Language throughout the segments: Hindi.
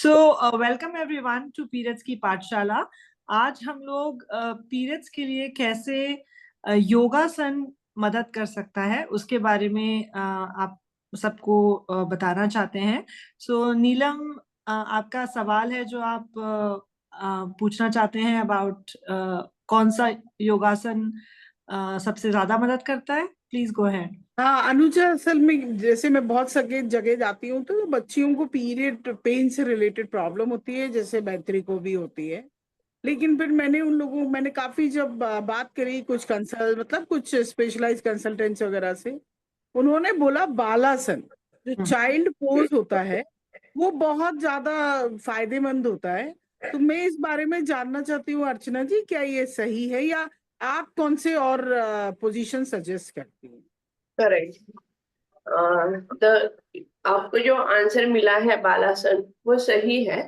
So welcome everyone to periods की पाठशाला। आज हम लोग पीरियड्स के लिए कैसे योगासन मदद कर सकता है उसके बारे में आप सबको बताना चाहते हैं। नीलम, आपका सवाल है जो आप पूछना चाहते हैं अबाउट कौन सा योगासन सबसे ज्यादा मदद करता है। Please go ahead. हाँ अनुजा, असल में जैसे मैं बहुत सगे जगह जाती हूँ तो बच्चियों को पीरियड पेन से रिलेटेड प्रॉब्लम होती है, जैसे मैत्री को भी होती है। लेकिन फिर मैंने काफी जब बात करी कुछ कंसल्ट मतलब कुछ स्पेशलाइज कंसल्टेंट्स वगैरह से, उन्होंने बोला बालासन जो चाइल्ड पोज होता है वो बहुत ज्यादा फायदेमंद होता है। तो मैं इस बारे में जानना चाहती हूँ अर्चना जी, क्या ये सही है या आप कौन से और पोजीशन सजेस्ट करती हैं? करेक्ट। द आपको जो आंसर मिला है बालासन वो सही है।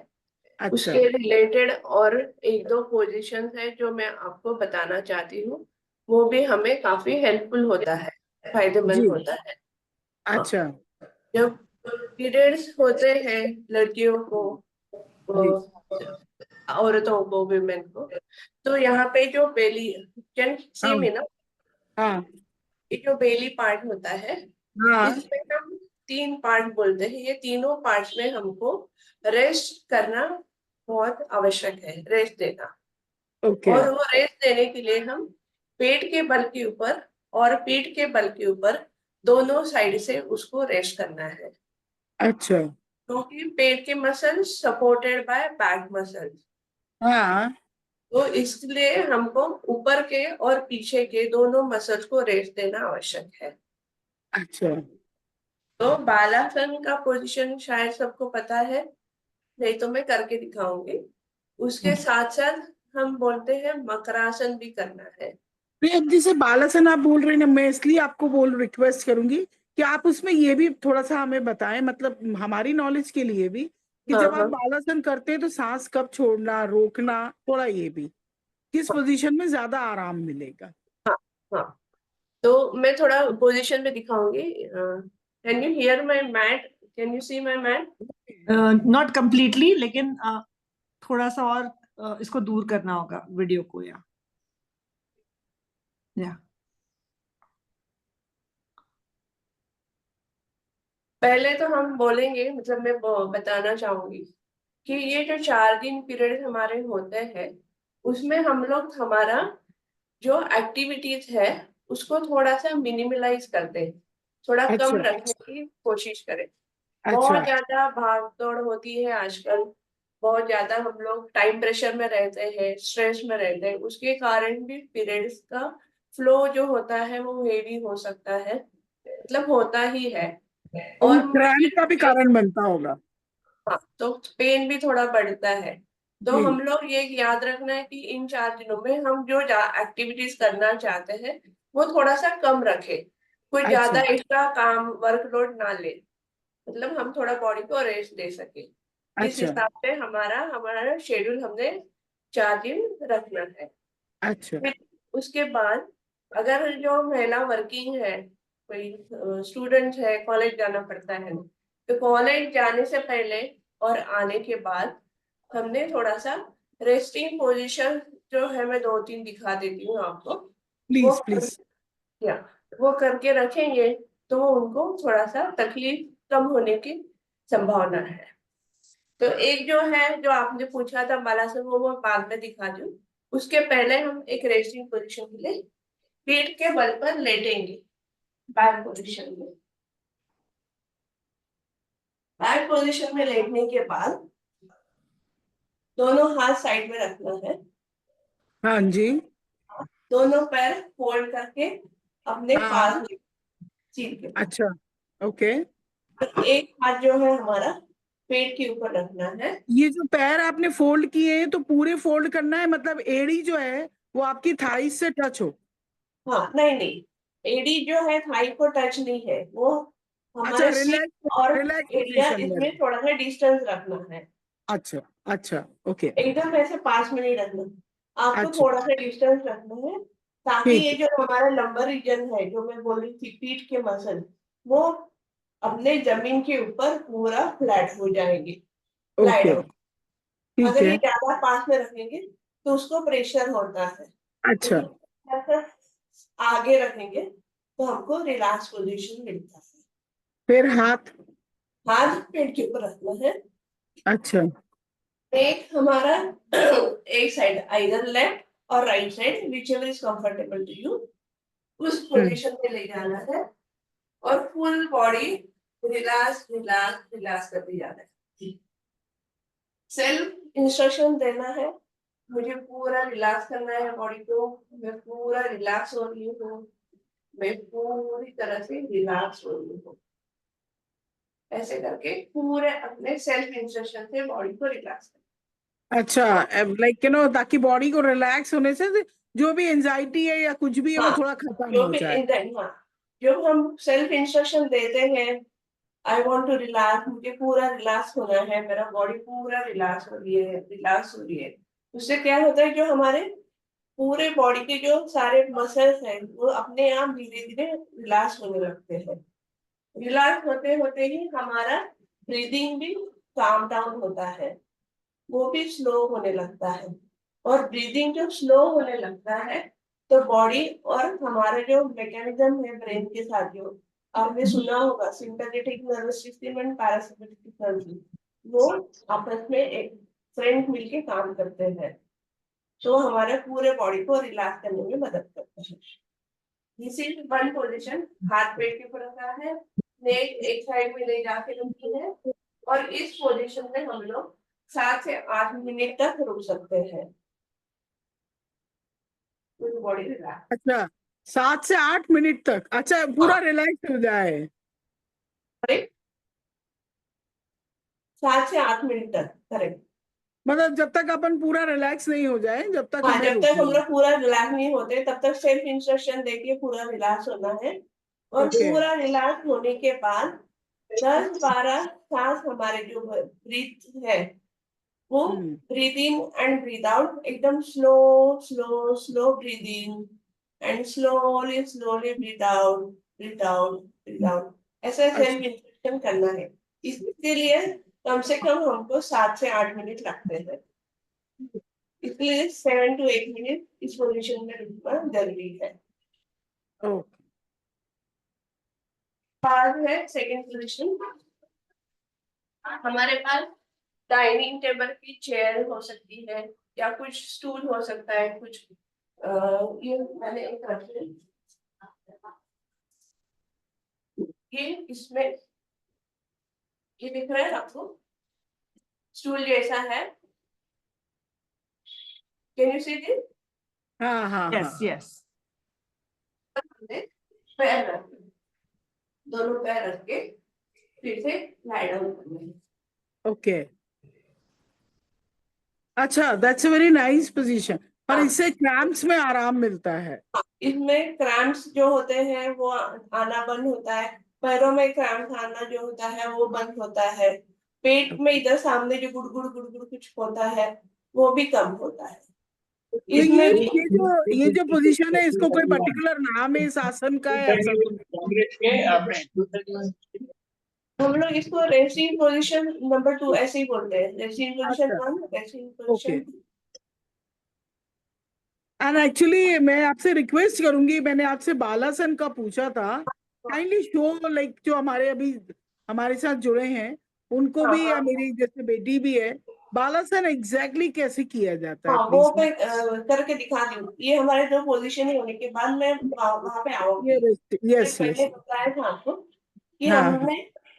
अच्छा। उसके रिलेटेड और एक दो पोजीशन है जो मैं आपको बताना चाहती हूँ, वो भी हमें काफी हेल्पफुल होता है, फायदेमंद जी। होता है। अच्छा। जब पीरियड्स होते हैं लड़कियों को, जी। औरतों को, विमेन को, तो यहाँ पे जो बेली कैन सी हाँ। में ना, हाँ। ये जो बेली पार्ट होता है हाँ। इसमें हम तीन पार्ट बोलते हैं। ये तीनों पार्ट्स में हमको रेस्ट करना बहुत आवश्यक है, रेस्ट देना। ओके। और वो रेस्ट देने के लिए हम पेट के बल के ऊपर और पीठ के बल के ऊपर दोनों साइड से उसको रेस्ट करना है, अच्छा। क्योंकि पेट के muscles supported buy back muscles. हाँ। तो इसलिए हमको ऊपर के और पीछे के दोनों मसल्स को रेस्ट देना आवश्यक है। अच्छा। तो बालासन का पोजीशन शायद सबको पता है, नहीं तो मैं करके दिखाऊंगी। उसके साथ साथ हम बोलते हैं मकरासन भी करना है। तो अब जैसे बालासन आप बोल रहे हैं ना, मैं इसलिए आपको रिक्वेस्ट करूंगी कि आप उसमें ये भी थोड़ा सा हमें बताएं, मतलब हमारी नॉलेज के लिए भी, कि हाँ जब आप हाँ बालासन करते हैं तो सांस कब छोड़ना रोकना, थोड़ा ये भी किस पोजीशन में ज्यादा आराम मिलेगा। हाँ हाँ। तो मैं थोड़ा पोजीशन में दिखाऊंगी। Can you hear my mat? Can you see my mat? Not completely, लेकिन थोड़ा सा और इसको दूर करना होगा वीडियो को। या पहले तो हम बोलेंगे, मतलब मैं बताना चाहूंगी कि ये जो 4 दिन पीरियड हमारे होते हैं उसमें हम लोग हमारा जो एक्टिविटीज है उसको थोड़ा सा मिनिमलाइज करते हैं, थोड़ा कम अच्छा। रखने की कोशिश करें। अच्छा। बहुत ज्यादा भाग दौड़ होती है आजकल, बहुत ज्यादा हम लोग टाइम प्रेशर में रहते हैं, स्ट्रेस में रहते हैं, उसके कारण भी पीरियड्स का फ्लो जो होता है वो हेवी हो सकता है, मतलब होता ही है। तो वो और क्रैम्प का भी मुझे कारण बनता होगा। हाँ, तो पेन भी थोड़ा बढ़ता है। तो जी। हम लोग ये याद रखना है कि इन 4 दिनों में हम जो एक्टिविटीज करना चाहते हैं वो थोड़ा सा कम रखें, कोई अच्छा। ज्यादा एक्स्ट्रा काम वर्कलोड ना ले, मतलब हम थोड़ा बॉडी को रेस्ट दे सके। इस अच्छा। हिसाब से हमारा हमारा शेड्यूल हमने 4 दिन रखना है। अच्छा। फिर उसके बाद अगर जो महिला वर्किंग है, कोई स्टूडेंट है, कॉलेज जाना पड़ता है, तो कॉलेज जाने से पहले और आने के बाद हमने थोड़ा सा रेस्टिंग पोजीशन जो है, मैं 2-3 दिखा देती हूँ आपको। वो प्लीज प्लीज। या वो करके रखेंगे तो उनको थोड़ा सा तकलीफ कम होने की संभावना है। तो एक जो है जो आपने पूछा था बालासन, वो बाद में दिखा दूं। उसके पहले हम एक रेस्टिंग पोजीशन के लिए पीठ के बल पर लेटेंगे, बैक पोजीशन में। बैक पोजीशन में लेटने के बाद दोनों हाथ साइड में रखना है, हाँ जी। दोनों पैर फोल्ड करके अपने हाँ। पास में सीट के पास। अच्छा। ओके। और एक हाथ जो है हमारा पेट के ऊपर रखना है। ये जो पैर आपने फोल्ड किए हैं तो पूरे फोल्ड करना है, मतलब एड़ी जो है वो आपकी थाइस से टच हो। हाँ, नहीं नहीं, एडी जो है थाई को टच नहीं है, वो अच्छा, हमारे सीट रिलैक्स और रिलैक्स एरिया, पोजीशन में इसमें रहो। थोड़ा सा डिस्टेंस रखना है। अच्छा। अच्छा। ओके। एकदम ऐसे पास में नहीं रखना, आपको अच्छा। थोड़ा सा डिस्टेंस रखना है, ताकि ठीक ये है। जो हमारा लंबर रीजन है जो मैं बोल रही थी, पीठ के मसल, वो अपने जमीन के ऊपर पूरा फ्लैट हो जाएंगे। लाई ओके, डाउन। ठीक अगर ये है। ज्यादा पास में रखेंगे तो उसको प्रेशर होता है, अच्छा, लेकिन अगर आगे रखेंगे तो हमको रिलैक्स पोजीशन मिलता है। फिर हाथ। हाथ पेट के ऊपर रखना है। अच्छा, एक हमारा एक साइड आइदर लेफ्ट और right side whichever is comfortable to you, उस पोजीशन में ले जाना है और full body relax relax relax करते जाना है। सेल्फ इंस्ट्रक्शन देना है, मुझे पूरा रिलैक्स करना है बॉडी को, मैं पूरा रिलैक्स हो रही हूँ, मैं पूरी तरह से रिलैक्स हो रही हूँ। ऐसे करके पूरे अपने सेल्फ इंस्ट्रक्शन से बॉडी को रिलैक्स करना। अच्छा, लाइक ताकि बॉडी को रिलैक्स होने से जो भी एंजाइटी है या कुछ भी है वो हाँ, थोड़ा खत्म जो हो भी जाए। हाँ, जो हम सेल्फ इंस्ट्रक्शन देते हैं, आई वॉन्ट टू रिलैक्स, मुझे पूरा रिलैक्स होना है, मेरा बॉडी पूरा रिलैक्स हो रही है, रिलैक्स हो रही है। उससे क्या होता है, जो हमारे पूरे बॉडी के जो सारे मसल्स हैं वो अपने आप धीरे धीरे रिलैक्स होने लगते हैं। रिलैक्स होते होते ही हमारा ब्रीदिंग भी काम डाउन होता है, वो भी स्लो होने लगता है। और ब्रीदिंग जब स्लो होने लगता है तो बॉडी और हमारा जो मैकेनिज्म है ब्रेन के साथ, जो आपने सुना होगा sympathetic nervous system and parasympathetic nervous system, वो आपस में एक फ्रेंड मिलके काम करते हैं, तो हमारे पूरे बॉडी को रिलैक्स करने में मदद करते हैं। दिस इज वन पोजीशन, हाथ पेट के ऊपर रखा है, नेक एक साइड में ले जाके रखी है, और इस पोजीशन में हम लोग 7 से 8 मिनट तक रुक सकते हैं। पूरी बॉडी रिलैक्स। अच्छा, 7 से 8 मिनट तक, अच्छा पूरा रिलैक्स हो जाए। 7 से 8 मिनट तक, करेक्ट। मतलब जब तक अपन पूरा रिलैक्स नहीं हो जाए, जब तक हाँ, हमें जब तक हम रुकना है। लोग पूरा रिलैक्स नहीं होते तब तक सेल्फ इंस्ट्रक्शन देके पूरा रिलैक्स होना है। और ओके। पूरा रिलैक्स होने के बाद 10-12 सांस हमारे जो ब्रीथ है वो hmm. Breathe in and breathe out, एकदम slow slow slow breathe in and slowly slowly breathe out, breathe out, breathe out, ऐसा अच्छा, सेल्फ इंस्ट्रक्शन करना है। इसके लिए कम से कम हमको 7 से 8 मिनट लगते हैं, इसलिए 7 to 8 मिनट इस पोजीशन में रुकना जरूरी है। ओके। पास है सेकंड पोजीशन, हमारे पास डाइनिंग टेबल की चेयर हो सकती है या कुछ स्टूल हो सकता है, कुछ ये मैंने एक रखी, ये इसमें ये दिख रहा है आपको, स्टूल जैसा है, कैन यू सी दिस? हाँ हाँ यस हाँ। यस। पैर रख, दोनों पैर रख के फिर से लाई डाउन करना है। ओके, अच्छा, that's a very nice position. पर हाँ, इससे क्रैम्प्स में आराम मिलता है। इसमें क्रैम्प्स जो होते हैं वो आना बंद होता है, पैरों में क्रैम्प आना जो होता है वो बंद होता है, पेट में इधर सामने जो गुड़गुड़ गुड़गुड़ कुछ होता है वो भी कम होता है। तो इसमें भी ये जो पोजीशन है, इसको कोई पर्टिकुलर नाम है इस आसन का, है ऐसा कुछ? हम लोग इसको रेस्टिंग पोजीशन नंबर 2 ऐसे ही बोलते हैं, रेस्टिंग पोजीशन अच्छा, 1, resting okay. Position 2। And actually मैं आपसे रिक्वेस्ट करूंगी, मैंने आपसे बालासन का पूछा था, काइंडली शो, लाइक जो हमारे अभी हमारे साथ जुड़े हैं उनको हाँ भी, हाँ या मेरी जैसे बेटी भी है, बालासन एग्जैक्टली कैसे किया जाता है, हाँ, वो प्लीज। मैं करके दिखा दूँ। ये हमारे जो पोजीशन होने के बाद मैं वहां पे ये आऊंगी। मैंने यस पहले यस। बताया था आपको कि हाँ हाँ। हमने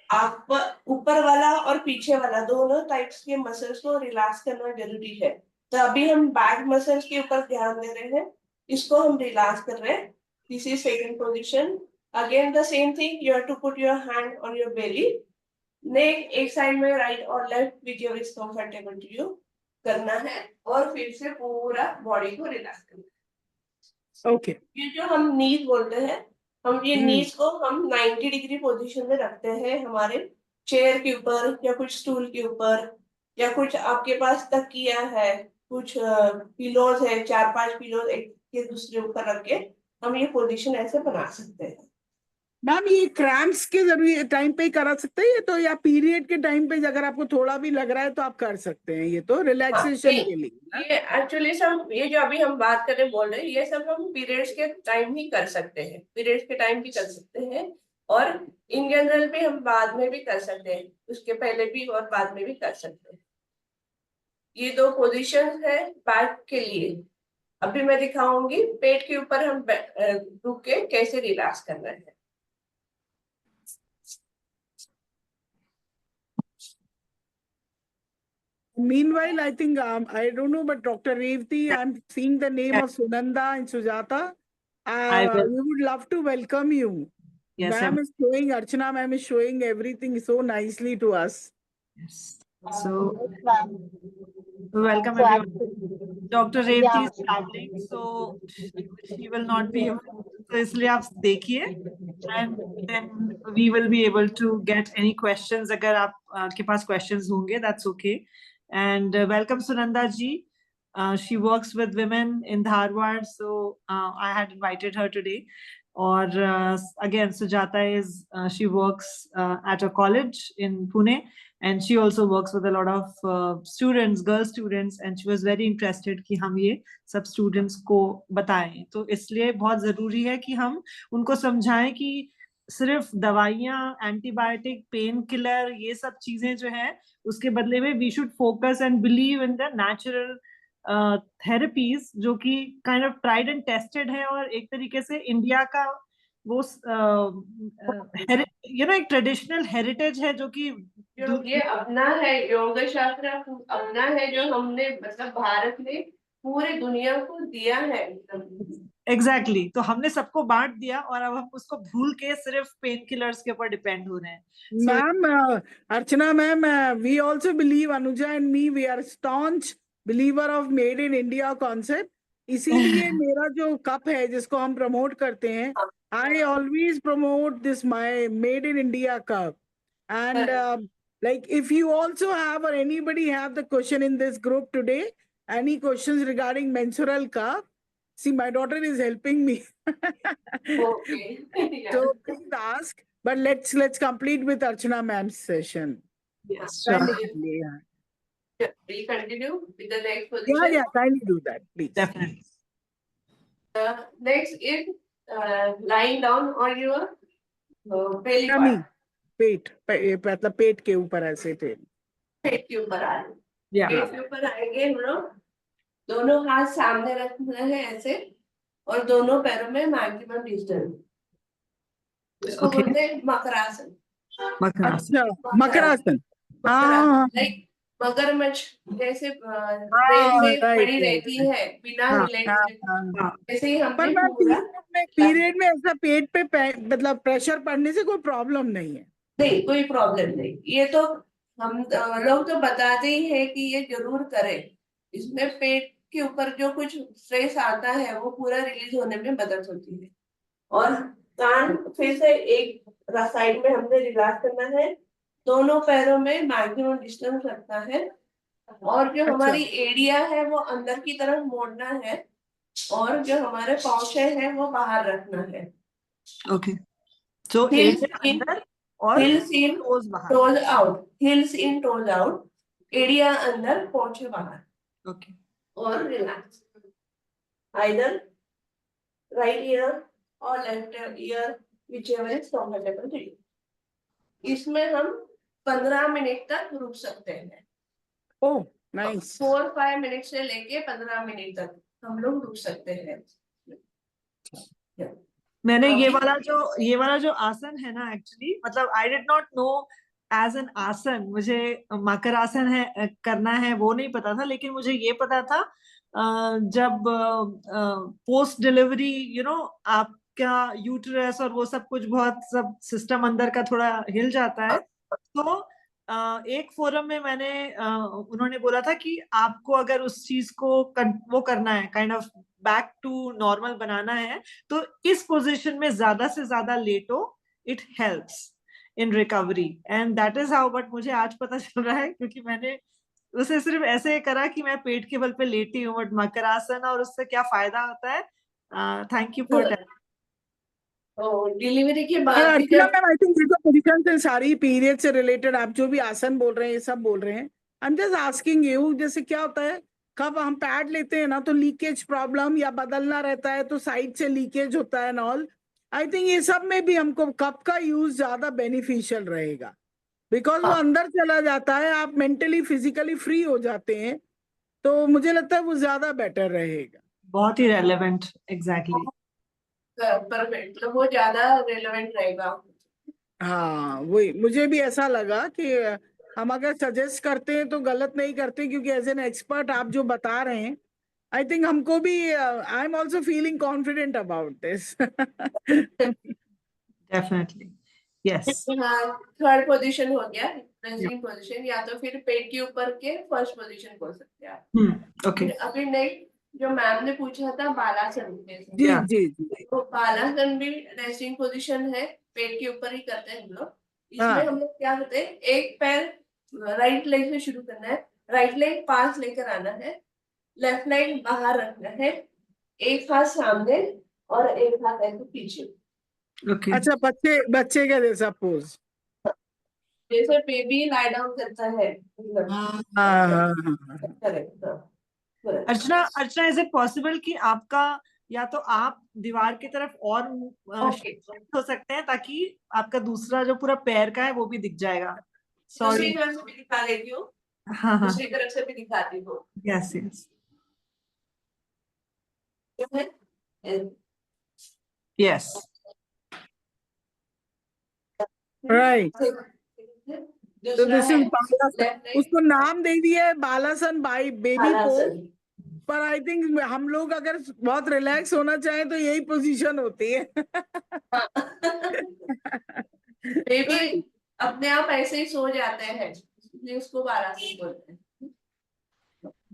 आप ऊपर वाला और पीछे वाला दोनों टाइप्स के मसल्स को रिलैक्स करना जरूरी है। तो अभी हम बैक मसल्स के ऊपर ध्यान दे रहे हैं, इसको हम रिलैक्स कर रहे हैं। This is second position, again the same thing, you have to put your hand on your belly, neck एक साइड में राइट और left whichever is comfortable to you करना है, और फिर से पूरा बॉडी को रिलैक्स करना है। ओके। ये जो हम नीज बोलते हैं, हम ये हम्म। नीज को हम 90 डिग्री पोजीशन में रखते हैं, हमारे चेयर के ऊपर या कुछ स्टूल के ऊपर, या कुछ आपके पास तकिया है, कुछ पिलोज है, 4-5 पिलोज एक के दूसरे ऊपर रख के हम ये पोजीशन ऐसे बना सकते हैं। मैम ये क्रैम्प्स के जरूरी टाइम पे ही करा सकते हैं ये तो, या पीरियड के टाइम पे अगर आपको थोड़ा भी लग रहा है तो आप कर सकते हैं, ये तो रिलैक्सेशन के लिए ना? ये एक्चुअली सब ये जो अभी हम बात करें बोल रहे हैं, ये सब हम पीरियड्स के टाइम ही कर सकते हैं, पीरियड्स के टाइम भी कर सकते हैं, और इन जनरल भी हम बाद में भी कर सकते हैं, उसके पहले भी और बाद में भी कर सकते हैं। ये दो पोजीशन है बैक के लिए। अभी मैं दिखाऊंगी पेट के ऊपर हम रुक के कैसे रिलैक्स करना है। Meanwhile, I think I don't know, but Dr. Revati, I'm seeing the name of Sunanda and Sujata. I will. We would love to welcome you. Yes, Ma'am is showing, Archana ma'am is showing everything so nicely to us. yes. So welcome everyone. Dr. Revati is traveling, so she will not be able. So इसलिए आप देखिए, and then we will be able to get any questions. अगर आपके पास questions होंगे, that's okay. And welcome Sunanda ji. She works with women in Dharwad, so I had invited her today. Or again, Sujata is she works at a college in Pune, and she also works with a lot of students, girl students, and she was very interested कि हम ये सब students को बताएं. तो इसलिए बहुत जरूरी है कि हम उनको समझाएं कि सिर्फ दवाइयाँ, एंटीबायोटिक, पेन किलर, ये सब चीजें जो है उसके बदले में we should focus and believe in the natural therapies जो कि kind of tried and tested है, और एक तरीके से इंडिया का वो एक ट्रेडिशनल हेरिटेज है जो कि जो ये अपना है, योग शास्त्र अपना है, जो हमने मतलब भारत ने पूरी दुनिया को दिया है। Exactly. तो हमने सबको बांट दिया और अब हम उसको भूल के सिर्फ पेन किलर्स के ऊपर डिपेंड हो रहे हैं. Ma'am, Archana ma'am, we also believe, Anuja and me, we are staunch believer of made in India concept. इसीलिए मेरा जो कप है जिसको हम प्रमोट करते हैं, I always promote this my made in India cup. And like if you also have or anybody have the question in this group today, any questions regarding menstrual cup, see my daughter is helping me. Okay. Yeah. So please ask, but let's complete with Archana ma'am's session. Yes, sure. Kindly, yeah. Yeah, will you continue with the next position? Yeah, kindly do that, please. Definitely. Next is lying down on your belly Tummy, part. पेट मतलब पेट के ऊपर ऐसे पेट. पेट के ऊपर आ रहे. Yeah. पेट के ऊपर आएंगे हम लोग, दोनों हाथ सामने रखना है ऐसे, और दोनों पैरों में मैक्सिमम डिस्टेंस. इसको Okay. बोलते हैं मकरासन. मकरासन. अच्छा, मकरासन. लाइक मगरमच्छ जैसे ट्रेन में पड़ी रहती है बिना हिले, जैसे ही हमने पूरा. पीरियड में ऐसा पेट पे मतलब प्रेशर पड़ने से कोई प्रॉब्लम नहीं है. नहीं, कोई प्रॉब्लम नहीं. ये तो हम लोग तो बताते ही है कि ये जरूर करें. इसमें पेट के ऊपर जो कुछ स्ट्रेस आता है वो पूरा रिलीज होने में मदद होती है. और कान फिर से एक साइड में हमने रिलैक्स करना है, दोनों पैरों में मैक्सिमम डिस्टेंस रखना है, और जो हमारी एड़िया है वो अंदर की तरफ मोड़ना है, और जो हमारे पौचे हैं वो बाहर रखना है. ओके. तो अंदर और हिल्स इन टोज आउट, हिल्स इन टोज आउट, एड़िया अंदर पौचे बाहर. ओके. और रिलैक्स. आइदर राइट ईयर और left ear, whichever is comfortable to you. इसमें हम 15 मिनट तक रुक सकते हैं. Oh nice. 4-5 मिनट से लेके 15 मिनट तक हम लोग रुक सकते हैं. मैंने ये वाला जो आसन है ना, एक्चुअली मतलब I did not know as an asana. मुझे मकर आसन है करना है वो नहीं पता था, लेकिन मुझे ये पता था जब पोस्ट डिलीवरी आपका यूटरस और वो सब कुछ बहुत सब सिस्टम अंदर का थोड़ा हिल जाता है. तो एक फोरम में मैंने उन्होंने बोला था कि आपको अगर उस चीज को वो करना है, kind of back to normal बनाना है, तो इस पोजीशन में ज्यादा से ज्यादा लेटो. It helps in recovery, and that is how. But मुझे आज पता चल रहा है क्योंकि मैंने उसे सिर्फ ऐसे करा कि मैं पेट के बल पे लेटी हूँ. बट मकरासन और उससे क्या फायदा होता है. Thank you for that. तो डिलीवरी के और बाद भी अर्चना जब मैम, आई थिंक ये तो पोजिशन से सारी पीरियड से रिलेटेड आप जो भी आसन बोल रहे हैं, ये सब बोल रहे हैं। I am just asking you, जैसे क्या होता है, कब हम पैड लेते हैं ना तो लीकेज प्रॉब्लम या बदलना रहता है तो साइड से लीकेज होता है एंड ऑल। आई थिंक ये सब में भी हमको कप का यूज ज्यादा बेनिफिशियल रहेगा, बिकॉज वो अंदर चला जाता है, आप मेंटली फिजिकली फ्री हो जाते हैं, तो मुझे लगता है वो ज्यादा बेटर रहेगा। बहुत ही रेलेवेंट, एग्जैक्टली। परफेक्ट, तो वो ज्यादा रेलेवेंट रहेगा। हाँ, वही मुझे भी ऐसा लगा कि हम अगर सजेस्ट करते हैं तो गलत नहीं करते, क्योंकि एज एन एक्सपर्ट आप जो बता रहे हैं, आई थिंक हमको भी, I am also feeling confident about this. Definitely, yes. हाँ, थर्ड पोजीशन हो गया रेस्टिंग पोजीशन, या तो फिर पेट के ऊपर के फर्स्ट पोजीशन बोल सकते हैं आप। ओके। अभी नेक्स्ट जो मैम ने पूछा था बालासन में, जी Yeah. जी जी। तो बालासन भी रेस्टिंग पोजीशन है, पेट के ऊपर ही करते हैं हम लोग। इसमें हाँ, हम लोग क्या करते हैं, एक पैर राइट लेग से शुरू करना है, राइट लेग पास लेकर आना है, लेफ्ट लेग बाहर रखना है, एक हाथ सामने और एक हाथ ऐसे पीछे, ओके। अच्छा, बच्चे बच्चे का जैसा पोज। जैसे बेबी लाई डाउन करता है, मतलब हाँ हाँ हाँ हाँ। करेक्ट, हाँ, correct। Archana, Archana, is it possible कि आपका, या तो आप दीवार की तरफ और ओके, shift हो सकते हैं ताकि आपका दूसरा जो पूरा पैर का है वो भी दिख जाएगा। दूसरी सॉरी। तरफ से भी दिखा देती हूँ, हाँ हाँ, दूसरी तरफ से भी दिखाती हूँ। Yes yes yes. राइट, तो दूसरा दिस है इज बालासन। लेफ्ट लेग उसको नाम दे दिया है बालासन बाई बेबी पोज, बालासन। पर आई थिंक हम लोग अगर बहुत रिलैक्स होना चाहें तो यही पोजीशन होती है। बेबी अपने आप ऐसे ही सो जाते हैं, इसलिए उसको बालासन बोलते हैं।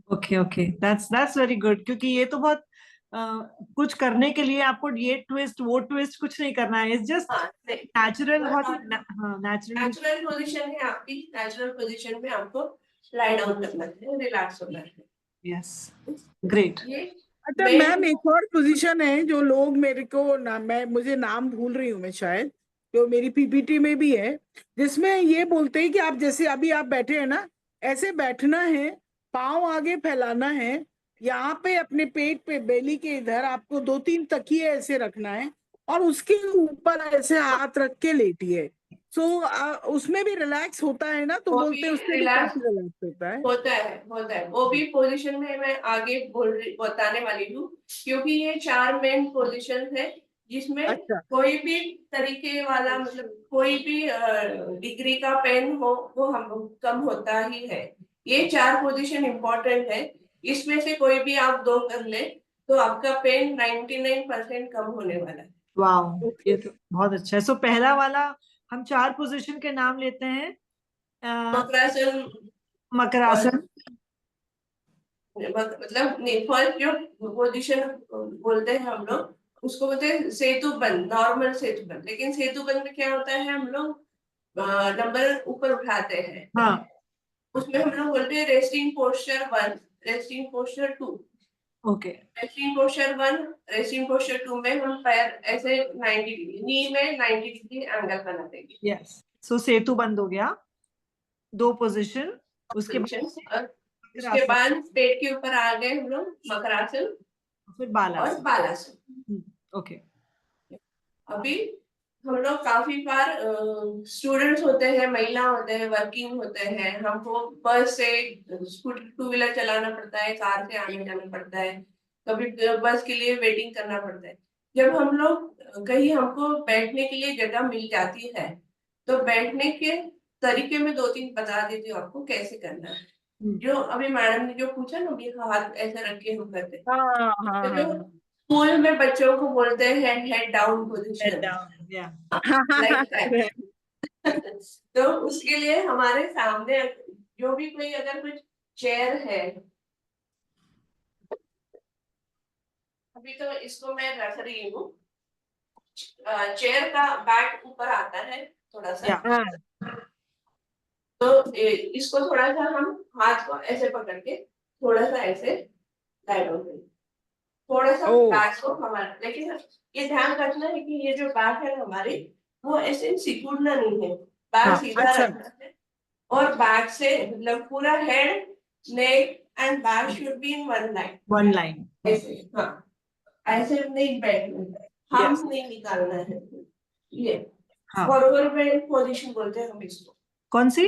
Okay okay, that's very good, क्योंकि ये तो बहुत कुछ करने के लिए आपको ये ट्विस्ट वो ट्विस्ट कुछ नहीं करना है, इट्स जस्ट हाँ, नेचुरल, बहुत ही हाँ नेचुरली। नेचुरल पोजीशन है आपकी, नेचुरल पोजीशन में आपको लाई डाउन करना है, रिलैक्स होना है। Yes, great. ये अच्छा मैम, एक और पोजीशन है जो लोग मेरे को ना, मैं मुझे नाम भूल रही हूँ मैं शायद, जो मेरी पीपीटी में भी है, जिसमें ये बोलते हैं कि आप जैसे अभी आप बैठे हैं ना, ऐसे बैठना है, पाँव आगे फैलाना है, यहाँ पे अपने पेट पे बेली के इधर आपको 2-3 तकिए ऐसे रखना है, और उसके ऊपर ऐसे हाथ रख के लेटिए। सो उसमें भी रिलैक्स होता है ना, तो वो बोलते भी हैं उससे भी रिलैक्स काफी रिलैक्स होता है। होता है, वो भी पोजीशन में मैं आगे बताने वाली हूँ, क्योंकि ये 4 मेन पोजीशन है जिसमें अच्छा, कोई भी तरीके वाला, मतलब कोई भी डिग्री का पेन हो वो हम कम होता ही है। ये 4 पोजीशन इंपॉर्टेंट है, इसमें से कोई भी आप 2 कर ले तो आपका पेन 99% कम होने वाला है। वाओ, ये तो बहुत अच्छा है। सो पहला वाला, हम 4 पोजीशन के नाम लेते हैं। मकरासन, और मकरासन। मतलब फर्स्ट जो पोजीशन बोलते हैं हम लोग उसको बोलते हैं सेतु बंद, नॉर्मल सेतु बंद। लेकिन सेतु बंद में क्या होता है, हम लोग डंबल ऊपर उठाते हैं, हाँ, उसमें हम लोग बोलते हैं resting posture 1, resting posture 2। Okay, resting posture 1, resting posture 2 में हम पैर ऐसे 90 डिग्री, नी में 90 डिग्री एंगल बना देंगे। यस। सो सेतु बंद हो गया, 2 पोजीशन। उसके बाद और उसके मकरासन, बाद पेट के ऊपर आ गए हम लोग मकरासन फिर और बालासन। बालासन। ओके। अभी हम लोग काफी बार स्टूडेंट्स होते हैं, महिला होते हैं, वर्किंग होते हैं, हमको बस से स्कूटर 2 व्हीलर चलाना पड़ता है, कार से आने जाना पड़ता है, कभी बस के लिए वेटिंग करना पड़ता है। जब हम लोग कहीं हमको बैठने के लिए जगह मिल जाती है तो बैठने के तरीके में 2-3 बता देती हूँ आपको कैसे करना है। जो अभी मैडम ने जो पूछा ना, कि हाथ ऐसे रख के हम करते हैं, हाँ हाँ तो जो हाँ स्कूल में बच्चों को बोलते हैं head down head position, down, या। Like that. तो उसके लिए हमारे सामने जो भी कोई अगर कुछ चेयर है, अभी तो इसको मैं रख रही हूँ, चेयर का बैक ऊपर आता है थोड़ा सा, या। हाँ। तो इसको थोड़ा सा हम हाथ को ऐसे पकड़ के थोड़ा सा ऐसे लाइट ऑन करें, थोड़ा सा ओ बैक को हमारा, लेकिन ये ध्यान रखना है कि ये जो बैक है हमारी वो ऐसे सिकुड़ना नहीं है, बैक हाँ, सीधा अच्छा रखना है। और बैक से मतलब पूरा head, neck and back should be in one line, 1 line. ऐसे। हाँ, ऐसे नहीं बैठना है, Yes. हम नहीं निकालना है। ये हाँ, फॉरवर्ड बेंड पोजीशन बोलते हैं हम इसको, कौन सी?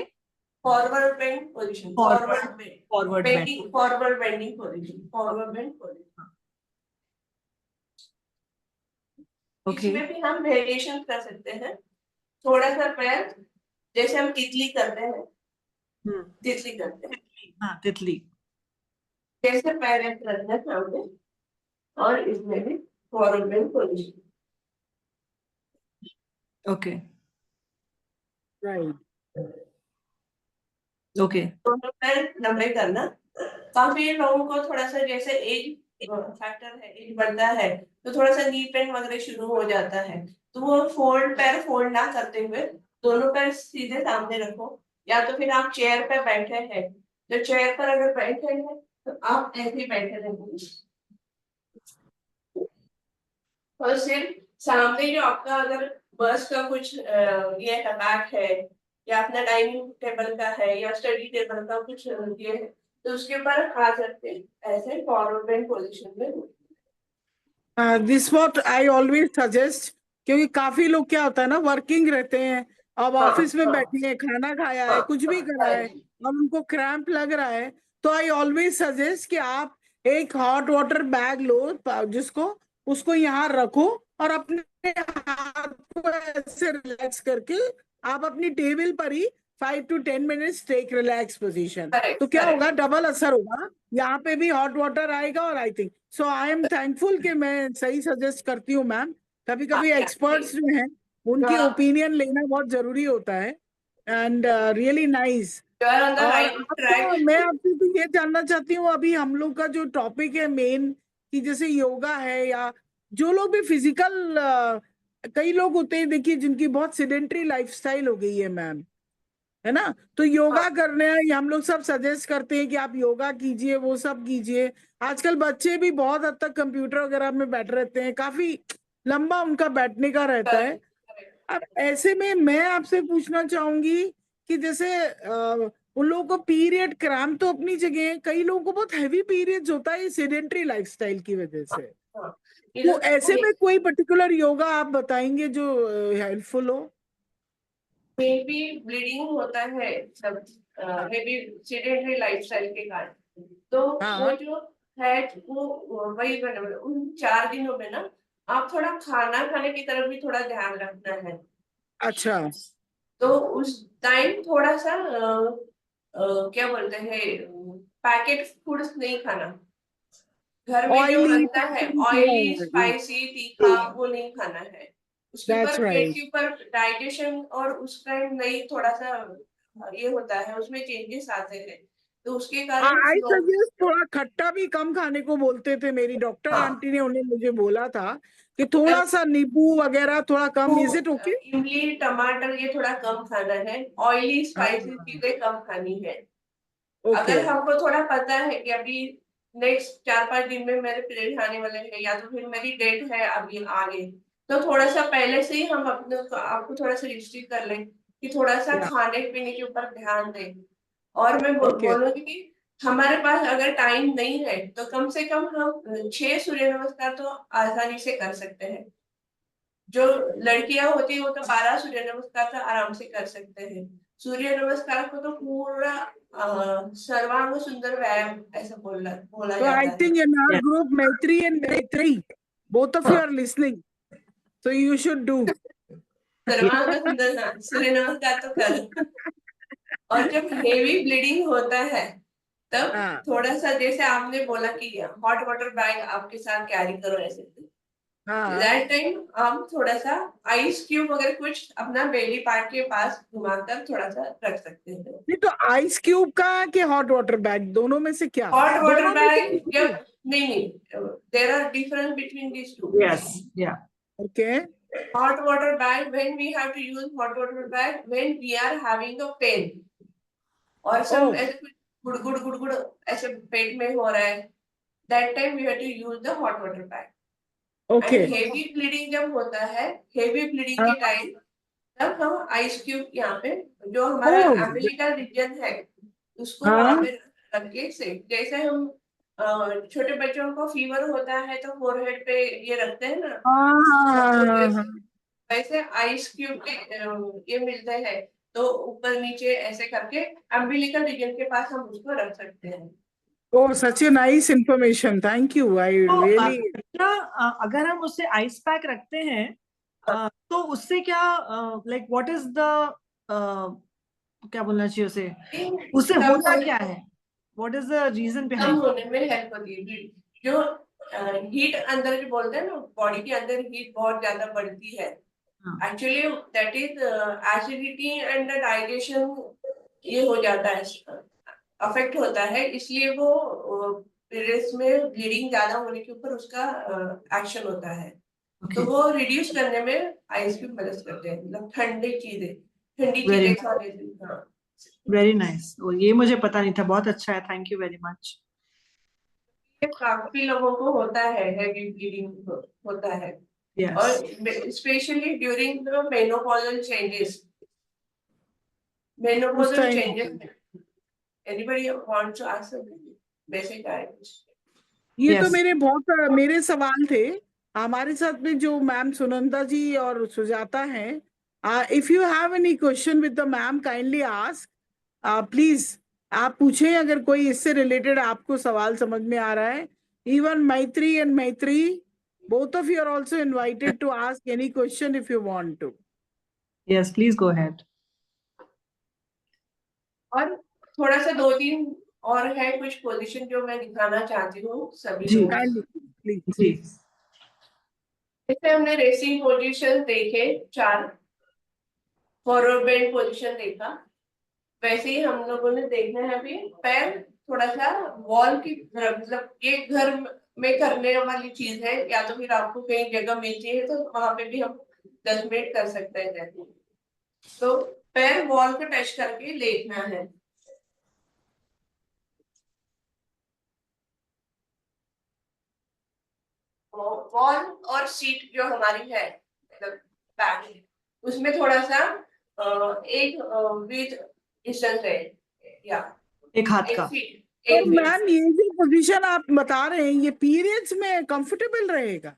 Forward bend position, forward, forward bend, forward bend. Bending, forward bending position, forward bend position. Okay. इसमें भी हम वेरिएशन कर सकते हैं, थोड़ा सा पैर, जैसे हम तितली करते हैं, तितली करते हैं, हाँ, तितली। जैसे पैर रखना सामने, और इसमें भी forward bend position. Okay, right okay. दोनों पैर लंबे करना। काफी लोगों को थोड़ा सा जैसे एज फैक्टर है, एज बढ़ता है तो थोड़ा सा नी पेन वगैरह शुरू हो जाता है, तो वो पैर फोल्ड ना करते हुए दोनों पैर सीधे सामने रखो, या तो फिर आप चेयर पे बैठे हैं तो चेयर पर अगर बैठे हैं तो आप ऐसे ही बैठे रहेंगे, और सिर्फ सामने जो आपका अगर बस का कुछ ये है, बैक है, या अपना डाइनिंग टेबल का है, या स्टडी टेबल का कुछ ये है, तो उसके ऊपर हाथ रख के ऐसे फॉरवर्ड बेंड पोजीशन में। This what I always suggest, क्योंकि काफी लोग क्या होता है ना, वर्किंग रहते हैं, अब हाँ ऑफिस में हाँ बैठे हैं, खाना खाया हाँ है, कुछ भी करा हाँ है, जी। अब उनको क्रैम्प लग रहा है, तो आई ऑलवेज सजेस्ट कि आप एक हॉट वाटर बैग लो, जिसको उसको यहाँ रखो, और अपने हाथ को ऐसे रिलैक्स करके आप अपनी टेबल पर ही 5 to 10 minutes take relax position, correct तो क्या होगा, करेक्ट। डबल असर होगा, यहाँ पे भी हॉट वाटर आएगा, और I think so I am thankful कि मैं सही सजेस्ट करती हूँ मैम। कभी कभी एक्सपर्ट्स जो हैं उनकी ओपिनियन लेना बहुत जरूरी होता है, and really nice. You are on the और राइट आपको, ट्रैक। मैं आपसे तो ये जानना चाहती हूँ, अभी हम लोग का जो टॉपिक है मेन, कि जैसे योगा है, या जो लोग भी फिजिकल, कई लोग होते हैं देखिए जिनकी बहुत सिडेंट्री लाइफस्टाइल हो गई है मैम, है ना, तो योगा करने हम लोग सब सजेस्ट करते हैं कि आप योगा कीजिए, वो सब कीजिए। आजकल बच्चे भी बहुत हद तक कंप्यूटर वगैरह में बैठ रहते हैं, काफी लंबा उनका बैठने का रहता है। अब ऐसे में मैं आपसे पूछना चाहूंगी कि जैसे उन लोगों को पीरियड क्रैम्प तो अपनी जगह है, कई लोगों को बहुत हैवी पीरियड्स होता है सेडेंट्री लाइफस्टाइल की वजह से, तो ऐसे में कोई पर्टिकुलर योगा आप बताएंगे जो हेल्पफुल हो? बेबी ब्लीडिंग होता है सब, बेबी सेडेंटरी लाइफस्टाइल के कारण, तो वो हाँ जो है वो वही उन 4 दिनों में ना आप थोड़ा खाना खाने की तरफ भी थोड़ा ध्यान रखना है। अच्छा, तो उस टाइम थोड़ा सा क्या बोलते हैं, पैकेट फूड्स नहीं खाना, घर में जो ऑयली, बनता है ऑयली स्पाइसी तीखा वो नहीं खाना है। उसके दैट्स ऊपर पेट राइट। के ऊपर डाइजेशन और उस टाइम नहीं थोड़ा सा ये होता है, उसमें चेंजेस आते हैं, तो उसके कारण आई लोग। सजेस्ट थोड़ा खट्टा भी कम खाने को बोलते थे, मेरी डॉक्टर हाँ, आंटी ने, उन्हें मुझे बोला था कि थोड़ा सा नींबू वगैरह थोड़ा कम, इज इट ओके? इमली टमाटर ये थोड़ा कम खाना है, ऑयली स्पाइसी हाँ, चीजें कम खानी है। ओके, अगर हमको थोड़ा पता है कि अभी नेक्स्ट 4-5 दिन में मेरे पीरियड आने वाले हैं, या तो फिर मेरी डेट है अभी आगे, तो थोड़ा सा पहले से ही हम अपने आपको थोड़ा सा रिस्ट्रिक्ट कर लें कि थोड़ा सा या खाने पीने के ऊपर ध्यान दें। और मैं ओके, बोलूंगी कि हमारे पास अगर टाइम नहीं है तो कम से कम हम 6 सूर्य नमस्कार तो आसानी से कर सकते हैं। जो लड़कियां होती है वो तो 12 सूर्य नमस्कार तो आराम से कर सकते हैं। सूर्य नमस्कार को तो पूरा सर्वांग सुंदर व्यायाम ऐसा बोला तो आई जाता है। Think in our Yeah. Group Maitri and Maitri, both of you are listening, so you should do. सर्वांग सुंदर सूर्य नमस्कार तो कर। और जब हेवी ब्लीडिंग होता है तब हाँ थोड़ा सा जैसे आपने बोला कि हॉट वाटर बैग आपके साथ कैरी करो ऐसे, हाँ, दैट टाइम हम थोड़ा सा आइस क्यूब वगैरह कुछ अपना बेली पार्ट के पास घुमाकर थोड़ा सा रख सकते हैं। नहीं तो आइस क्यूब का कि हॉट वाटर बैग, दोनों में से क्या? हॉट वाटर दोनों में से बैग कुछ जब नहीं, there are difference between these two. Yes. Yeah. Okay, Hot water bag, when we have to use hot water bag when we are having a pain और ओ सब ऐसे कुछ गुड़ गुड़ गुड़ गुड़ ऐसे पेट में हो रहा है, that time we have to use the hot water pack. Okay And heavy bleeding जब होता है, heavy bleeding के टाइम तब हम आइस क्यूब यहाँ पे जो हमारा Oh. अम्बिलिकल रीजन है उसको हाँ। वहाँ पे रख के से जैसे हम छोटे बच्चों को फीवर होता है तो फोरहेड पे ये रखते हैं ना, हाँ वैसे आइस क्यूब के ये मिलते हैं तो ऊपर नीचे ऐसे करके अम्बिलिकल रीजन के पास हम उसको रख सकते हैं। Oh, such a nice information. Thank you. I तो really. अगर हम उससे आइस पैक रखते हैं तो उससे क्या लाइक व्हाट इज द क्या बोलना चाहिए उसे उससे कम होता होने- क्या है, what is the reason come behind? होने में हेल्प होती है। जो हीट अंदर जो बोलते हैं ना, बॉडी के अंदर हीट बहुत ज्यादा बढ़ती है, actually that is acidity and digestion ये हो जाता है, अफेक्ट होता है, इसलिए वो पीरियड्स में ब्लीडिंग ज्यादा होने के ऊपर उसका एक्शन होता है। तो वो रिड्यूस करने में आइस क्यूब मदद करते हैं, मतलब ठंडी चीजें खाने से। हाँ, वेरी नाइस, ये मुझे पता नहीं था, बहुत अच्छा है, थैंक यू वेरी मच। काफी लोगों को होता है, हैवी ब्लीडिंग होता है, और specially during the menopausal changes. Anybody wants to ask something? Basic items. ये Yes. तो मेरे सवाल थे। हमारे साथ में जो मैम सुनंदा जी और सुजाता हैं, if you have any question with the ma'am kindly ask, please आप पूछें अगर कोई इससे रिलेटेड आपको सवाल समझ में आ रहा है। इवन मैत्री एंड मैत्री, both of you are also invited to ask any question if you want to. Yes, please go ahead. और थोड़ा सा 2-3 और है कुछ पोजीशन जो मैं दिखाना चाहती हूँ सभी जी। को। जी, जैसे हमने रेसिंग पोजीशन देखे 4, फॉरवर्ड बेंड पोजीशन देखा, वैसे ही हम लोगों ने देखना है अभी पैर थोड़ा सा वॉल की तरफ, मतलब ये घर में करने वाली चीज है, या तो फिर आपको कहीं जगह मिलती है तो वहां पे भी हम 10 मिनट कर सकते हैं। तो पैर वॉल को टच करके लेटना है। वॉल और सीट जो हमारी है, मतलब बैक, उसमें थोड़ा सा एक विद डिस्टेंस है, या एक हाथ का। तो मैम ये जो पोजीशन आप बता रहे हैं ये पीरियड्स में कंफर्टेबल रहेगा?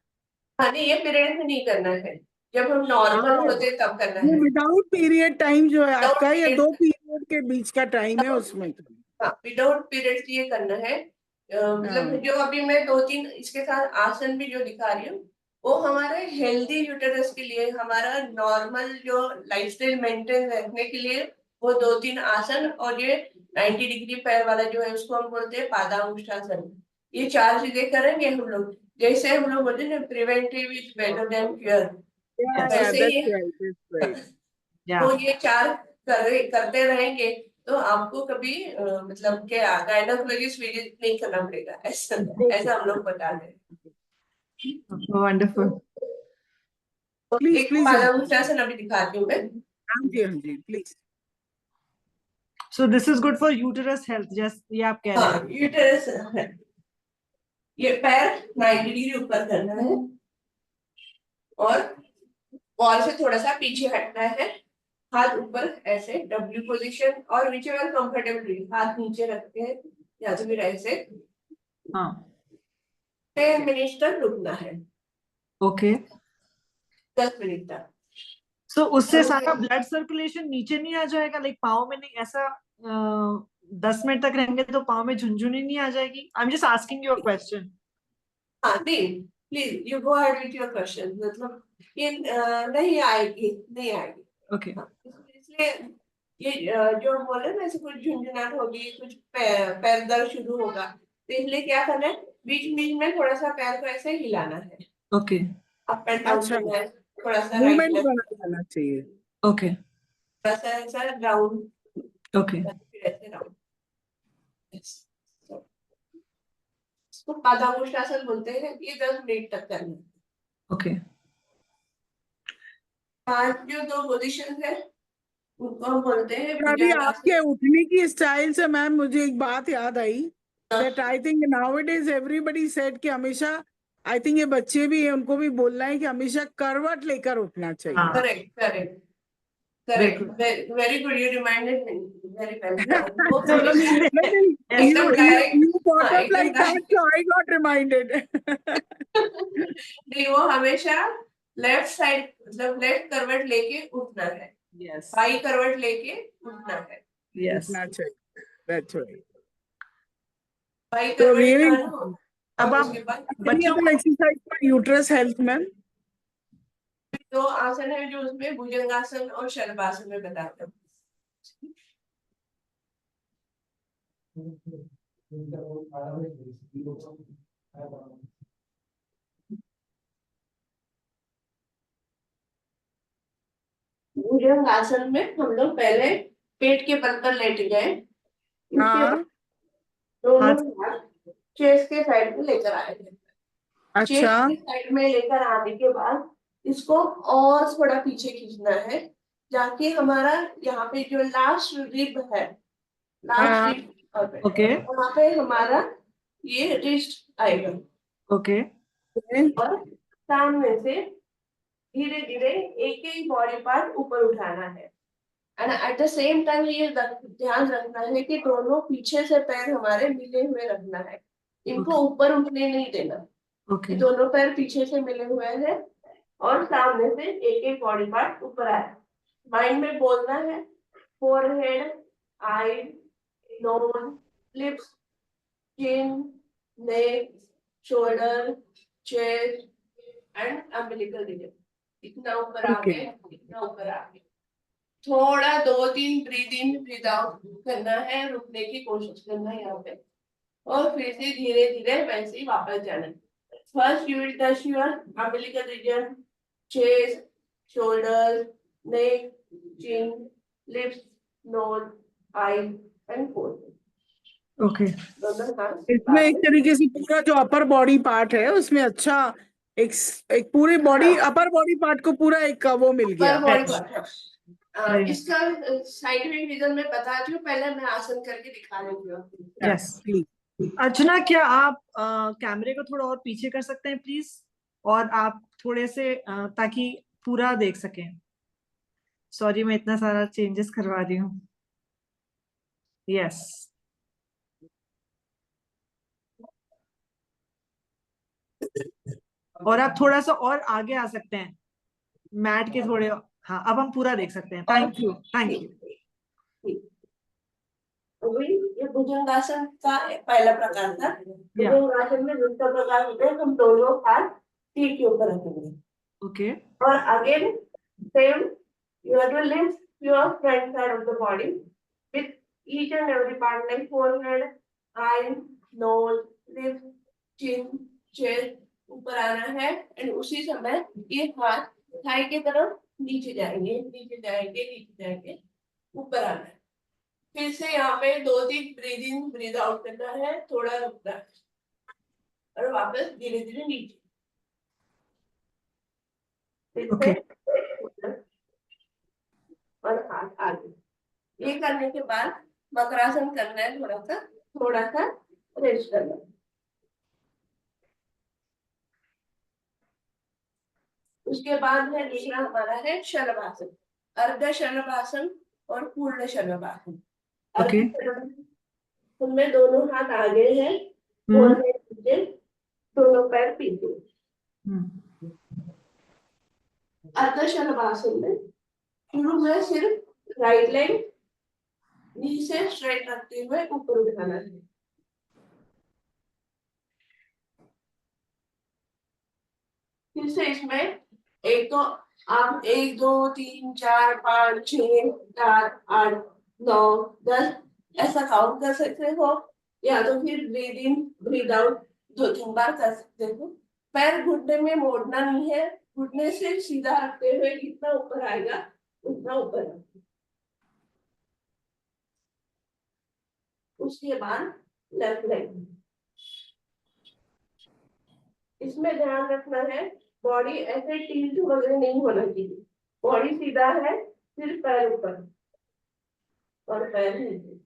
हाँ नहीं, ये पीरियड में नहीं करना है, जब हम नॉर्मल होते तब करना है। विदाउट पीरियड टाइम जो है आपका, या period- 2 पीरियड के बीच का टाइम है उसमें? विदाउट पीरियड ये करना है। मतलब जो अभी मैं 2-3 इसके साथ आसन भी जो दिखा रही हूँ, वो हमारे हेल्दी यूटेरस के लिए, हमारा नॉर्मल जो लाइफस्टाइल मेंटेन रखने के लिए वो 2-3 आसन, और ये 90 डिग्री पैर वाला जो है उसको हम बोलते हैं पादांगुष्ठासन। ये 4 चीजें करेंगे हम लोग, जैसे हम लोग बोलते हैं preventive is better than cure, वैसे ही तो ये 4 करते रहेंगे तो आपको कभी मतलब क्या गायनेकोलॉजिस्ट विजिट नहीं करना पड़ेगा, ऐसा हम लोग बता रहे हैं। वंडरफुल। एक पादांगुष्ठासन अभी दिखाती हूँ मैं। हाँ जी please. So this is good for uterus health, just ये आप कह रहे हैं। यूटेरस है, ये पैर 90 डिग्री ऊपर करना है और वॉल से थोड़ा सा पीछे हटना है, हाथ ऊपर ऐसे डब्ल्यू पोजीशन, और नीचे वाला कंफर्टेबली हाथ नीचे रखते हैं, या तो फिर ऐसे। हाँ, 10 मिनट तक रुकना है। ओके। 10 मिनट तक। सो उससे सारा ब्लड सर्कुलेशन नीचे नहीं आ जाएगा, लाइक पाँव में नहीं, ऐसा 10 मिनट तक रहेंगे तो पाँव में झुनझुनी नहीं आ जाएगी? I am just asking you a question. हाँ नहीं, please you go ahead with your question. मतलब ये नहीं आएगी। ओके। इसलिए ये जो हम बोल रहे हैं ना, ऐसे कुछ झुंझुनाहट होगी, कुछ पैर दर्द शुरू होगा, तो इसलिए क्या करना है, बीच बीच में थोड़ा सा पैर को ऐसे हिलाना है। ओके। अप एंड डाउन करना है, थोड़ा सा मूवमेंट राइट बनाना चाहिए। ओके। थोड़ा सा ऐसा राउंड, ओके। फिर ऐसे राउंड। इसको पादांगुष्ठासन बोलते हैं। ये 10 मिनट तक करना है। ओके। आज जो 2 पोजीशन है उनको हम बोलते हैं अभी आपके उठने की स्टाइल से मैम मुझे एक बात याद आई that I think nowadays everybody said कि हमेशा, I think ये बच्चे भी हैं, उनको भी बोलना है कि हमेशा करवट लेकर उठना चाहिए. हाँ करेक्ट करेक्ट बिल्कुल correct, very good, you reminded me, very well. वो चलो हमेशा No, no, एकदम डायरेक्ट, you got हाँ up एकदम like that, so I got reminded. नहीं, वो हमेशा लेफ्ट साइड, मतलब लेफ्ट करवट लेके उठना है, यस बाई करवट लेके उठना है. यस उठना चाहिए. That's right. बाई So करवट really, डालो अब और आप उसके बाद any बच्चों other exercise for uterus health, ma'am? दो आसन है जो उसमें भुजंगासन और शलभासन में बताते हैं. भुजंगासन में हम लोग पहले पेट के बल पर लेट गए, इसके बाद हाँ. दोनों हाथ हाथ चेस्ट के साइड में लेकर आए थे. चेस्ट अच्छा. के साइड में लेकर आने के बाद इसको और थोड़ा पीछे खींचना है, जाके हमारा यहाँ पे जो लास्ट रिब है, लास्ट हाँ. रिब ओके वहां पे हमारा ये रिस्ट आएगा, ओके और सामने से धीरे धीरे एक एक बॉडी पार्ट ऊपर उठाना है. And at the same time ये ध्यान रखना है कि दोनों पीछे से पैर हमारे मिले हुए रखना है, इनको ऊपर उठने नहीं देना. ओके ये दोनों पैर पीछे से मिले हुए हैं और सामने से एक एक बॉडी पार्ट ऊपर आया. माइंड में बोलना है forehead, eye, nose, lips, chin, neck, shoulder, chest and umbilical region. इतना ऊपर आ Okay. गए, इतना ऊपर आ गए. थोड़ा 2-3 ब्रीद इन ब्रीद आउट करना है, रुकने की कोशिश करना है यहाँ पे, और फिर से धीरे धीरे वैसे ही वापस जाना है. First you will touch your umbilical region, chest, shoulders, neck, chin, lips, nose, eye and forehead. Okay दोनों हाथ इसमें एक तरीके से पूरा जो अपर बॉडी पार्ट है उसमें अच्छा एक एक पूरे बॉडी अपर बॉडी पार्ट को पूरा एक वो मिल गया. पर body Yes. Part. Very nice. इसका साइंटिफिक रीजन मैं बताती हूँ, पहले मैं आसन करके दिखा देती हूँ. Yes Please. अर्चना क्या आप कैमरे को थोड़ा और पीछे कर सकते हैं प्लीज, और आप थोड़े से ताकि पूरा देख सकें. सॉरी मैं इतना सारा चेंजेस करवा रही हूँ. यस और आप थोड़ा सा और आगे आ सकते हैं मैट के थोड़े. हाँ अब हम पूरा देख सकते हैं. Thank you thank you. वही ये भुजंगासन का पहला प्रकार था. भुजंगासन में दूसरा प्रकार होता है, हम दोनों हाथ पीठ के ऊपर रखेंगे. ओके और again same, you have to lift your front side of the body with each and every part like forehead, eye, nose, lips, chin, chest ऊपर आना है. एंड उसी समय ये हाथ थाई की तरफ नीचे जाएंगे, नीचे जाएंगे, नीचे जाएंगे, ऊपर आना है. फिर से यहाँ पे 2-3 ब्रीद इन ब्रीद आउट करना है, थोड़ा रुकना है और वापस धीरे धीरे नीचे. फिर से और हाथ आगे. ये करने के बाद मकरासन करना है, थोड़ा सा रेस्ट करना है. उसके बाद है दूसरा हमारा है शलभासन, अर्ध शलभासन और पूर्ण शलभासन. ओके उनमें दोनों हाथ आगे हैं, दोनों पैर पीछे. अर्ध शलभासन में शुरू में सिर्फ राइट लेग नी से स्ट्रेट रखते हुए ऊपर उठाना है. फिर से इसमें एक तो आप 1 2 3 4 5 6 7 8 9 10 ऐसा काउंट कर सकते हो, या तो फिर ब्रीद इन ब्रीद आउट 2-3 बार कर सकते हो. पैर घुटने में मोड़ना नहीं है, घुटने से सीधा रखते हुए जितना ऊपर आएगा उतना ऊपर. उसके बाद लेफ्ट लेग. इसमें ध्यान रखना है बॉडी ऐसे टिल्ट वगैरह नहीं होना चाहिए, बॉडी सीधा है, सिर्फ पैर ऊपर और पैर नीचे.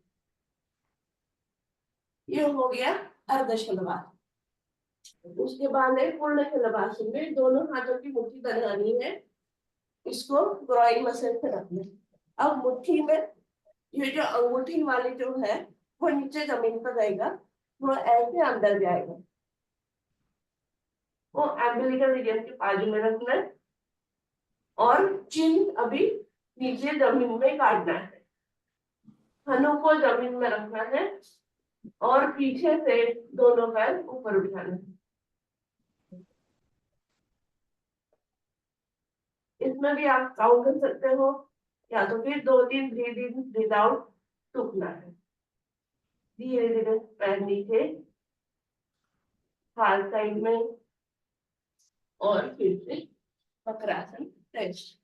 ये हो गया अर्ध शलभासन। उसके बाद है पूर्ण शलभासन में दोनों हाथों की मुट्ठी बनानी है, इसको ग्रोइन मसल पे रखना है। अब मुट्ठी में ये जो अंगूठी वाली जो है वो नीचे जमीन पर रहेगा, वो ऐसे अंदर जाएगा, वो एम्बिलिकल रीजन के बाजू में रखना है और चिन अभी नीचे जमीन में काटना है, हनों को जमीन में रखना है और पीछे से दोनों पैर ऊपर उठाना है। इसमें भी आप काउंट कर सकते हो, या तो फिर 2-3 ब्रीद इन ब्रीद आउट टूकना है। धीरे धीरे पैर नीचे, हाथ साइड में और फिर से वक्रासन रेस्ट।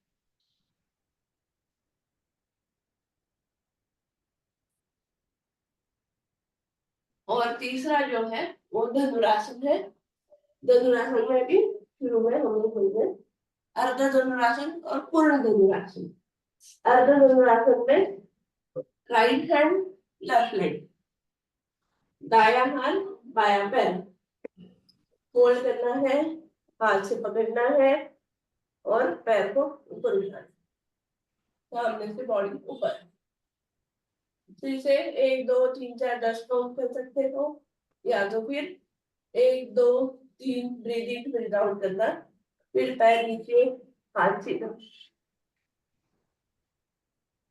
और तीसरा जो है वो धनुरासन है। धनुरासन में भी शुरू में हम लोग बोलते हैं अर्ध धनुरासन और पूर्ण धनुरासन। अर्ध धनुरासन में राइट हैंड लेफ्ट लेग, दाया हाथ बाया पैर होल्ड करना है, हाथ से पकड़ना है और पैर को ऊपर उठाना है, सामने से बॉडी ऊपर। फिर से 1 2 3 4 10 काउंट कर सकते हो, या तो फिर 1 2 3 ब्रीद इन ब्रीद आउट करना, फिर पैर नीचे हाथ सीधा।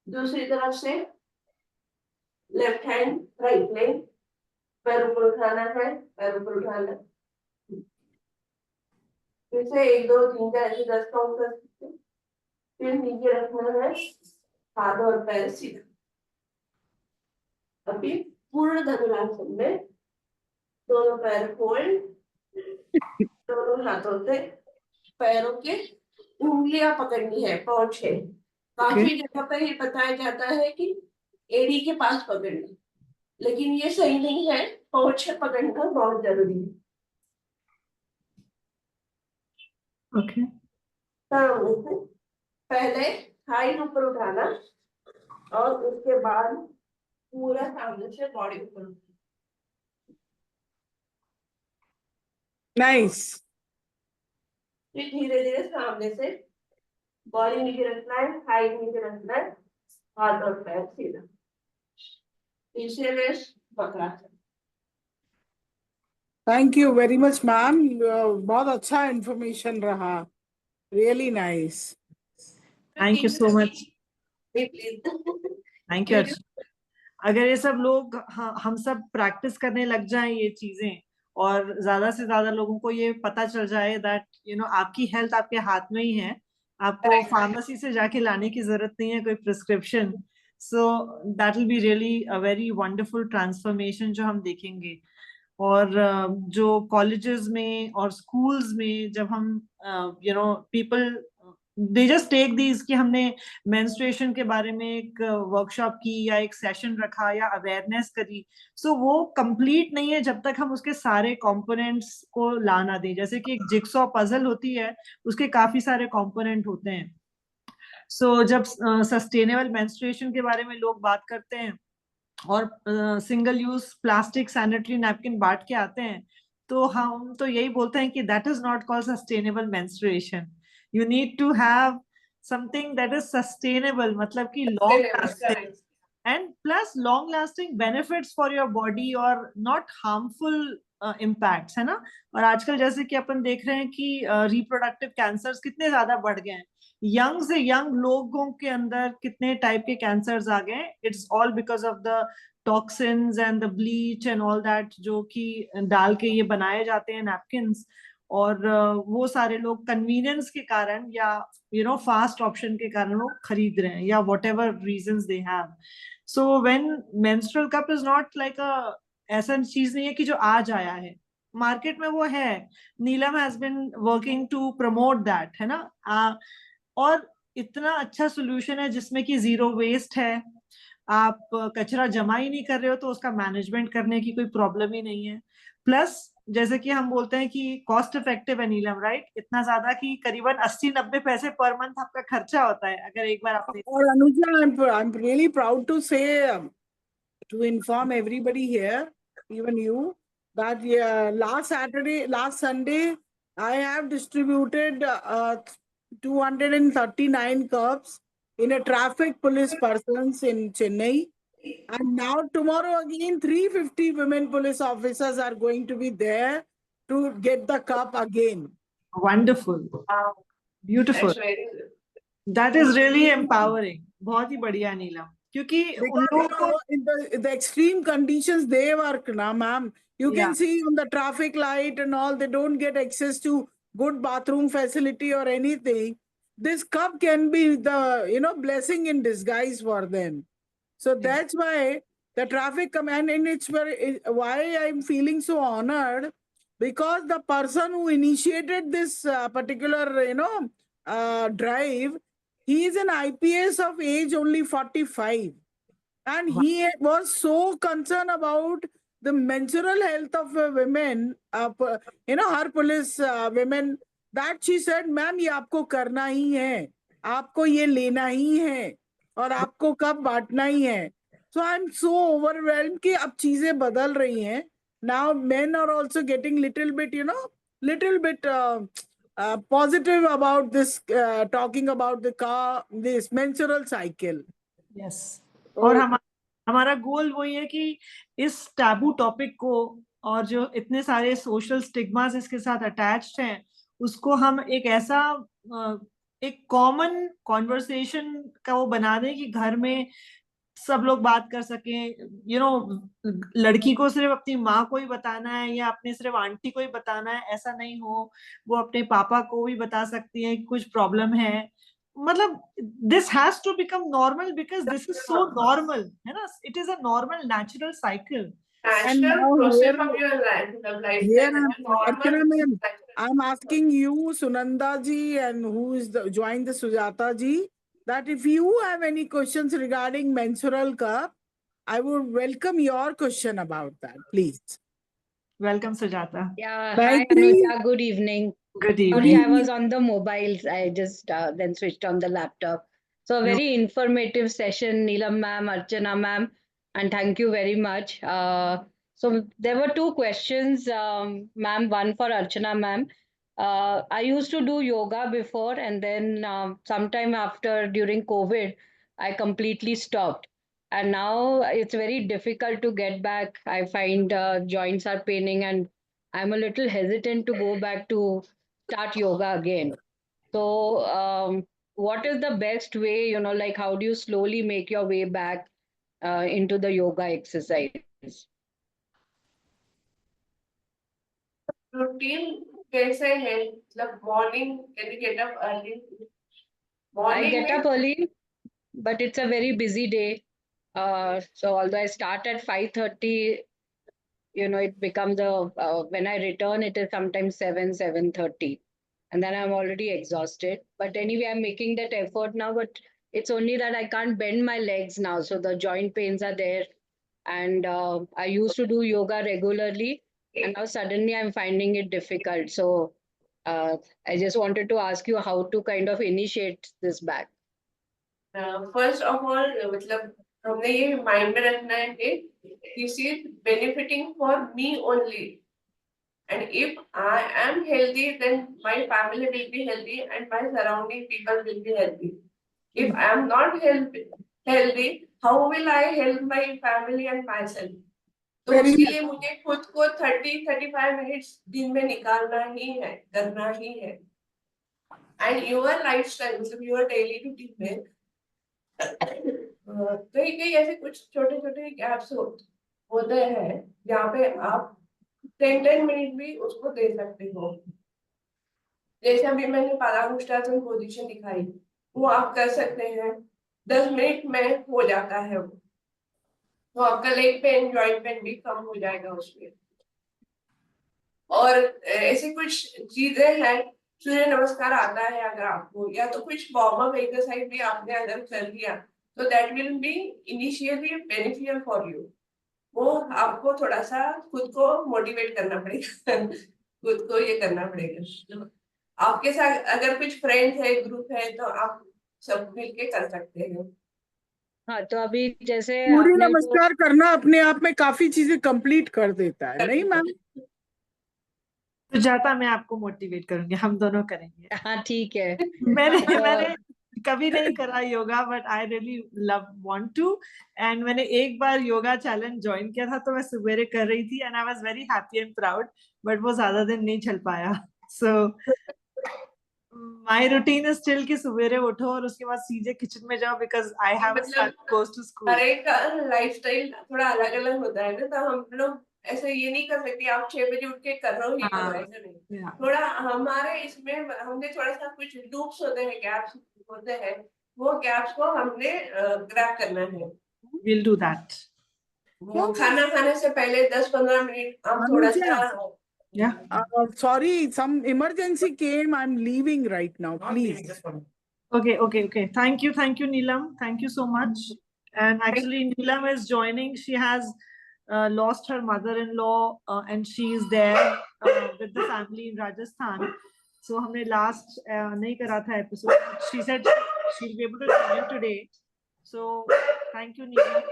दूसरी तरफ से लेफ्ट हैंड राइट लेग, पैर ऊपर उठाना है, पैर ऊपर उठाना है। फिर से 1 2 3 4 ऐसे 10 काउंट कर सकते हैं। फिर नीचे रखना है, हाथ और पैर सीधा। अभी पूर्ण धनुरासन में दोनों पैर होल्ड, दोनों हाथों से पैरों के उंगलियां पकड़नी है, पांव है। काफी जगह पर ये बताया जाता है कि एड़ी के पास पकड़ना, लेकिन ये सही नहीं है, पांव पकड़ना बहुत जरूरी है। ओके। पहले हाइट ऊपर उठाना और उसके बाद पूरा सामने से बॉडी ऊपर उठाना। नाइस। फिर धीरे धीरे सामने से बॉडी नीचे रखना है, हाइट नीचे रखना है, हाथ और पैर सीधा। पीछे rest, Vakrasana. Thank you very much ma'am, बहुत अच्छा इंफॉर्मेशन रहा, really nice. Thank you so much. Please. Thank you. अगर ये सब लोग हम सब प्रैक्टिस करने लग जाएं ये चीजें, और ज्यादा से ज्यादा लोगों को ये पता चल जाए दैट आपकी हेल्थ आपके हाथ में ही है, आपको फार्मेसी से जाके लाने की जरूरत नहीं है कोई prescription. So that will be really a very wonderful transformation जो हम देखेंगे। और जो कॉलेजेस में और स्कूल्स में जब हम people they just take these कि हमने मेंस्ट्रुएशन के बारे में एक वर्कशॉप की या एक सेशन रखा या अवेयरनेस करी, सो वो कंप्लीट नहीं है जब तक हम उसके सारे कंपोनेंट्स को ला ना दें। जैसे कि एक जिक्सॉ पजल होती है, उसके काफी सारे कंपोनेंट होते हैं। सो जब सस्टेनेबल मेंस्ट्रुएशन के बारे में लोग बात करते हैं और single use plastic sanitary napkin बांट के आते हैं, तो हम तो यही बोलते हैं कि that is not called sustainable menstruation. You need to have something that is sustainable, मतलब कि long lasting and plus long lasting benefits for your body और नॉट हार्मफुल इम्पैक्ट्स, है ना। और आजकल जैसे कि अपन देख रहे हैं कि रिप्रोडक्टिव कैंसर्स कितने ज्यादा बढ़ गए हैं, यंग से यंग लोगों के अंदर कितने टाइप के कैंसर्स आ गए। It's all because of the toxins and the bleach and all that जो कि डाल के ये बनाए जाते हैं नैपकिन्स। और वो सारे लोग कन्वीनियंस के कारण या फास्ट ऑप्शन के कारण वो खरीद रहे हैं, या whatever reason they have. So when menstrual cup is not like a ऐसा चीज नहीं है कि जो आज आया है मार्केट में, वो है। Neelam has been working to promote that, है ना। और इतना अच्छा सोल्यूशन है जिसमें कि जीरो वेस्ट है, आप कचरा जमा ही नहीं कर रहे हो, तो उसका मैनेजमेंट करने की कोई प्रॉब्लम ही नहीं है। प्लस जैसे कि हम बोलते हैं कि कॉस्ट इफेक्टिव है नीलम, राइट, इतना ज्यादा कि करीबन 80-90 पैसे पर मंथ आपका खर्चा होता है अगर एक बार आपने। और Anuja, I'm really proud to say, to inform everybody here, even you, that last Sunday, I have distributed 239 cups in a traffic police persons in Chennai. And now tomorrow again, 350 women police officers are going to be there to get the cup again. Wonderful. Wow, Beautiful. that's very good. That is really empowering. बहुत ही बढ़िया नीलम, क्योंकि उन Because लोगों को in the extreme conditions they work, na ma'am. You can Yeah. see on the traffic light and all, they don't get access to good bathroom facility or anything. This cup can be the blessing in disguise for them. So that's why the traffic command, and it's why I'm feeling so honored, because the person who initiated this particular drive, he is an IPS of age only 45, and he was so concerned about the menstrual health of women, her police women, that she said, "Ma'am, ये आपको करना ही है, आपको ये लेना ही है, और आपको कब बांटना ही है." So I'm so overwhelmed कि अब चीजें बदल रही हैं. Now men are also getting little bit positive about this, talking about this menstrual cycle. Yes. तो और हमारा गोल वही है कि इस टैबू टॉपिक को, और जो इतने सारे सोशल स्टिग्मास इसके साथ अटैच्ड हैं, उसको हम एक ऐसा एक कॉमन कॉन्वर्सेशन का वो बना दें कि घर में सब लोग बात कर सकें. लड़की को सिर्फ अपनी माँ को ही बताना है या अपने सिर्फ आंटी को ही बताना है, ऐसा नहीं हो. वो अपने पापा को भी बता सकती है कि कुछ प्रॉब्लम है. मतलब this has to become normal, because this is so normal, है ना. It is a normal natural cycle. And Natural now process of your life here normal. Archana ma'am, I'm asking you, Sunanda ji, and who is joined the Sujata ji, that if you have any questions regarding menstrual cup, I would welcome your question about that, please. Welcome, Sujata. Yeah, hi Gayatri. Anuja, good evening. Good Sorry, evening. I was on the mobiles. I just then switched on the laptop. So a No. very informative session, Neelam ma'am, Archana ma'am, and thank you very much. So there were two questions, ma'am. One for Archana ma'am. I used to do yoga before, and then sometime after during COVID, I completely stopped. And now it's very difficult to get back. I find joints are paining, and I'm a little hesitant to go back to start yoga again. So, what is the best way, like how do you slowly make your way back into the yoga exercise? Routine कैसे है, मतलब morning can you get up early? I Morning get में up early, but it's a very busy day. So although I start at 5:30, it becomes when I return, it is sometimes 7:30. And then I'm already exhausted. But anyway, I'm making that effort now, but it's only that I can't bend my legs now. So the joint pains are there. And I used to do yoga regularly, and now suddenly I'm finding it difficult. So I just wanted to ask you how to kind of initiate this back. first of all, मतलब हमने ये mind में रखना है कि this is benefiting for me only. And if I am healthy, then my family will be healthy and my surrounding people will be healthy. If I am not healthy, how will I help my family and myself? तो उसके लिए मुझे खुद को 30-35 मिनट्स दिन में निकालना ही है, करना ही है. And your lifestyle, मतलब your daily routine में कहीं ऐसे कुछ छोटे छोटे गैप्स होते हैं जहाँ पे आप 10 मिनट भी उसको दे सकते हो. जैसे अभी मैंने पादानुष्ठासन पोजीशन दिखाई, वो आप कर सकते हैं, 10 मिनट में हो जाता है वो. तो आपका लेग पेन, जॉइंट पेन भी कम हो जाएगा उसमें. और ऐसी कुछ चीजें हैं, सूर्य नमस्कार आता है अगर आपको, या तो कुछ वार्म अप एक्सरसाइज भी आपने अगर कर लिया, तो that will be initially beneficial for you. वो आपको थोड़ा सा खुद को मोटिवेट करना पड़ेगा, खुद को ये करना पड़ेगा. आपके साथ अगर कुछ फ्रेंड है, ग्रुप है, तो आप सब मिलके कर सकते हैं. हाँ, तो अभी जैसे सूर्य आपने नमस्कार करना अपने आप में काफी चीजें कंप्लीट कर देता है, नहीं मैम? सुजाता, मैं आपको मोटिवेट करूंगी, हम दोनों करेंगे। हाँ ठीक है। मैंने तो मैंने कभी नहीं करा yoga, but I really love want to. And मैंने एक बार योगा चैलेंज ज्वाइन किया था, तो मैं सवेरे कर रही थी and I was very happy and proud, but वो ज्यादा दिन नहीं चल पाया। So my routine is still कि सवेरे उठो और उसके बाद सीधे किचन में जाओ, because I have a son goes to school. हर एक का लाइफस्टाइल थोड़ा अलग अलग होता है ना, तो हम लोग ऐसे ये नहीं कर सकते आप 6 बजे उठ के कर रहे हो, ये हाँ, करो, ऐसा नहीं। yeah, थोड़ा हमारे इसमें हमने थोड़ा सा कुछ लूप्स होते हैं, गैप्स होते हैं, वो गैप्स को हमने ग्रैब करना है। we'll do that. वो खाना खाने से पहले 10-15 मिनट आप थोड़ा अनुजा, सा Yeah. sorry, some emergency came. I'm leaving right now. Please. Okay. Thank you, Neelam. Thank you so much. And actually, Neelam is joining. She has lost her mother-in-law, and she is there with the family in Rajasthan. So हमने last नहीं करा था episode. She said she'll be able to join today. So thank you, Neelam.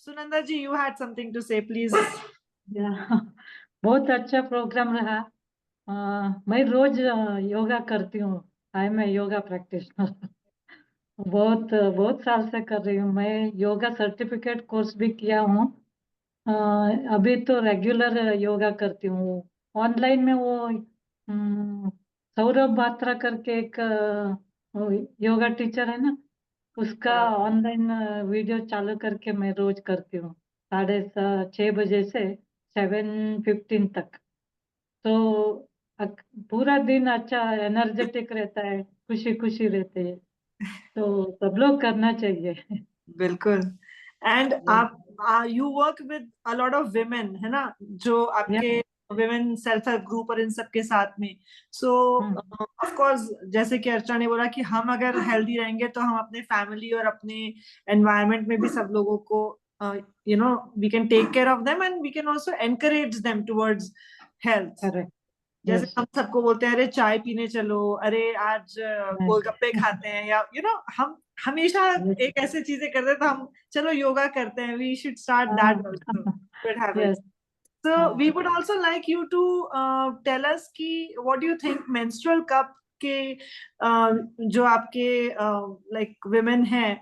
Sunanda ji, you had something to say, please. बहुत अच्छा प्रोग्राम रहा। मैं रोज योगा करती हूँ। I am a yoga practitioner. बहुत बहुत साल से कर रही हूँ। मैं योगा सर्टिफिकेट कोर्स भी किया हूँ। अभी तो रेगुलर योगा करती हूँ। ऑनलाइन में वो सौरभ बात्रा करके एक वो योगा टीचर है ना, उसका ऑनलाइन वीडियो चालू करके मैं रोज करती हूँ 6:30 बजे से 7:15 तक। तो पूरा दिन अच्छा एनर्जेटिक रहता है, खुशी खुशी रहते हैं। तो सब लोग करना चाहिए। बिल्कुल। एंड आप you work with a lot of women, है ना, जो आपके विमेन सेल्फ हेल्प ग्रुप और इन सब के साथ में। सो ऑफ कोर्स, जैसे कि अर्चना ने बोला कि हम अगर हेल्दी रहेंगे तो हम अपने फैमिली और अपने एनवायरनमेंट में भी सब लोगों को you know we can take care of them and we can also encourage them towards health. जैसे हम सबको बोलते हैं अरे चाय पीने चलो, अरे आज गोलगप्पे खाते हैं, या हम हमेशा एक ऐसे चीजें करते हैं, तो हम चलो योगा करते हैं। We should start that also, good habits. So we would also like you to tell us कि what do you think menstrual cup के जो आपके like women हैं,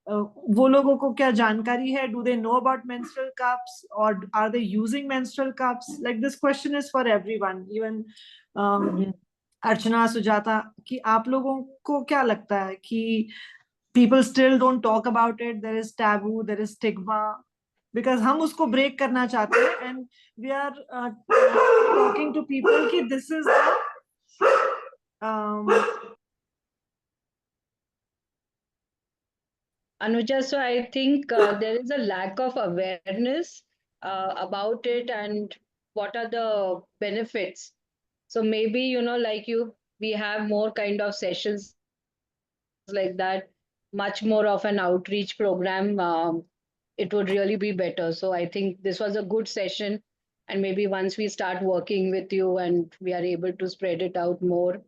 वो लोगों को क्या जानकारी है? Do they know about menstrual cups or are they using menstrual cups? Like this question is for everyone, even अर्चना, सुजाता, कि आप लोगों को क्या लगता है कि people still don't talk about it, there is taboo, there is stigma, because हम उसको break करना चाहते हैं and we are talking to people कि this is the Anuja, so I think there is a lack of awareness about it and what are the benefits. So maybe, like we have more kind of sessions like that, much more of an outreach program. It would really be better. So I think this was a good session. And maybe once we start working with you and we are able to spread it out more.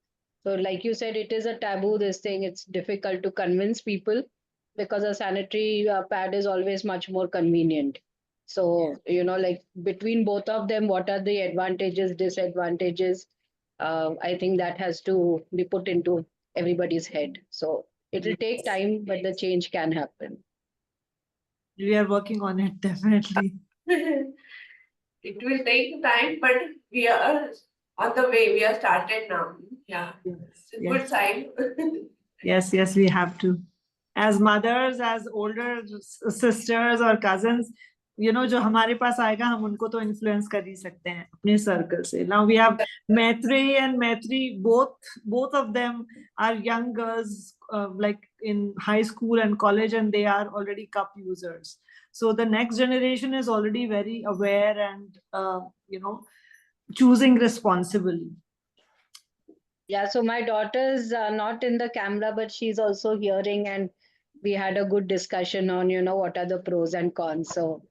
So, like you said, it is a taboo, this thing. It's difficult to convince people because a sanitary pad is always much more convenient. So, like between both of them, what are the advantages, disadvantages? I think that has to be put into everybody's head. So it will take time, but the change can happen. we are working on it, definitely. It will take time, but we are on the way. We are started now. Yeah, it's a good sign. Yes, we have to. As mothers, as older sisters or cousins, जो हमारे पास आएगा हम उनको तो इन्फ्लुएंस कर ही सकते हैं अपने सर्कल से. Now we have Maitri and Maitri, both of them are young girls, like in high school and college, and they are already cup users. So the next generation is already very aware and choosing responsibly. Yeah, so my daughter's not in the camera, but she's also hearing, and we had a good discussion on, what are the pros and cons. So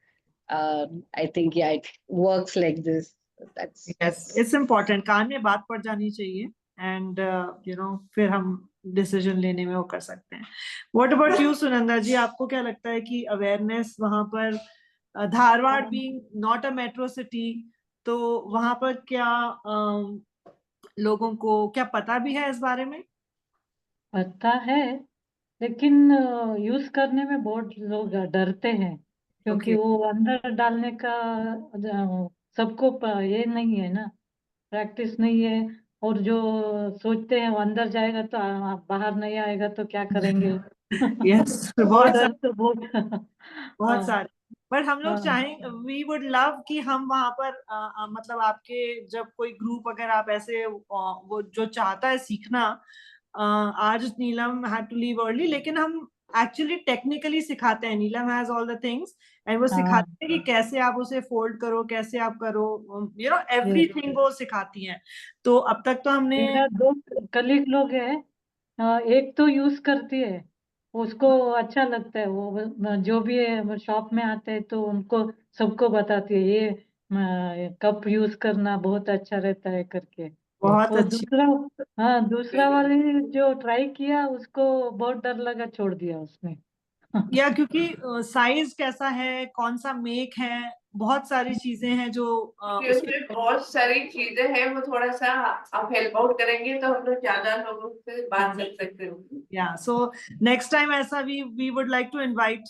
I think, yeah, it works like this. That's Yes, it's important. कान में बात पड़ जानी चाहिए, and फिर हम डिसीजन लेने में वो कर सकते हैं। व्हाट अबाउट यू सुनंदा जी, आपको क्या लगता है कि अवेयरनेस वहां पर, Dharwad being not a metro city, तो वहां पर क्या लोगों को क्या पता भी है इस बारे में? पता है, लेकिन यूज करने में बहुत लोग डरते हैं, क्योंकि ओके, वो अंदर डालने का सबको ये नहीं है ना, प्रैक्टिस नहीं है। और जो सोचते हैं वो अंदर जाएगा तो बाहर नहीं आएगा तो क्या करेंगे। यस, वो बहुत डर तो बहुत बहुत हाँ सारे। बट हम लोग हाँ चाहें, वी वुड लव कि हम वहां पर मतलब आपके जब कोई ग्रुप अगर आप ऐसे वो जो चाहता है सीखना, आज Neelam had to leave early, लेकिन हम एक्चुअली टेक्निकली सिखाते हैं, Neelam has all the things and वो हाँ सिखाते हैं कि कैसे आप उसे फोल्ड करो, कैसे आप करो, यू नो yes। एवरीथिंग वो सिखाती हैं। तो अब तक तो हमने मेरा दो कलीग लोग है, एक तो यूज करती है, उसको अच्छा लगता है, वो जो भी है शॉप में आते हैं तो उनको सबको बताती है ये कप यूज करना बहुत अच्छा रहता है करके। बहुत वो अच्छी, दूसरा, हाँ दूसरा वाले जो ट्राई किया उसको बहुत डर लगा, छोड़ दिया उसने। या क्योंकि साइज कैसा है, कौन सा मेक है, बहुत सारी चीजें हैं जो क्योंकि उसके, उसमें बहुत सारी चीजें हैं, वो थोड़ा सा आप हेल्प आउट करेंगे तो हम लोग ज्यादा लोगों से बात कर सकते हैं। या सो नेक्स्ट टाइम ऐसा we would like to invite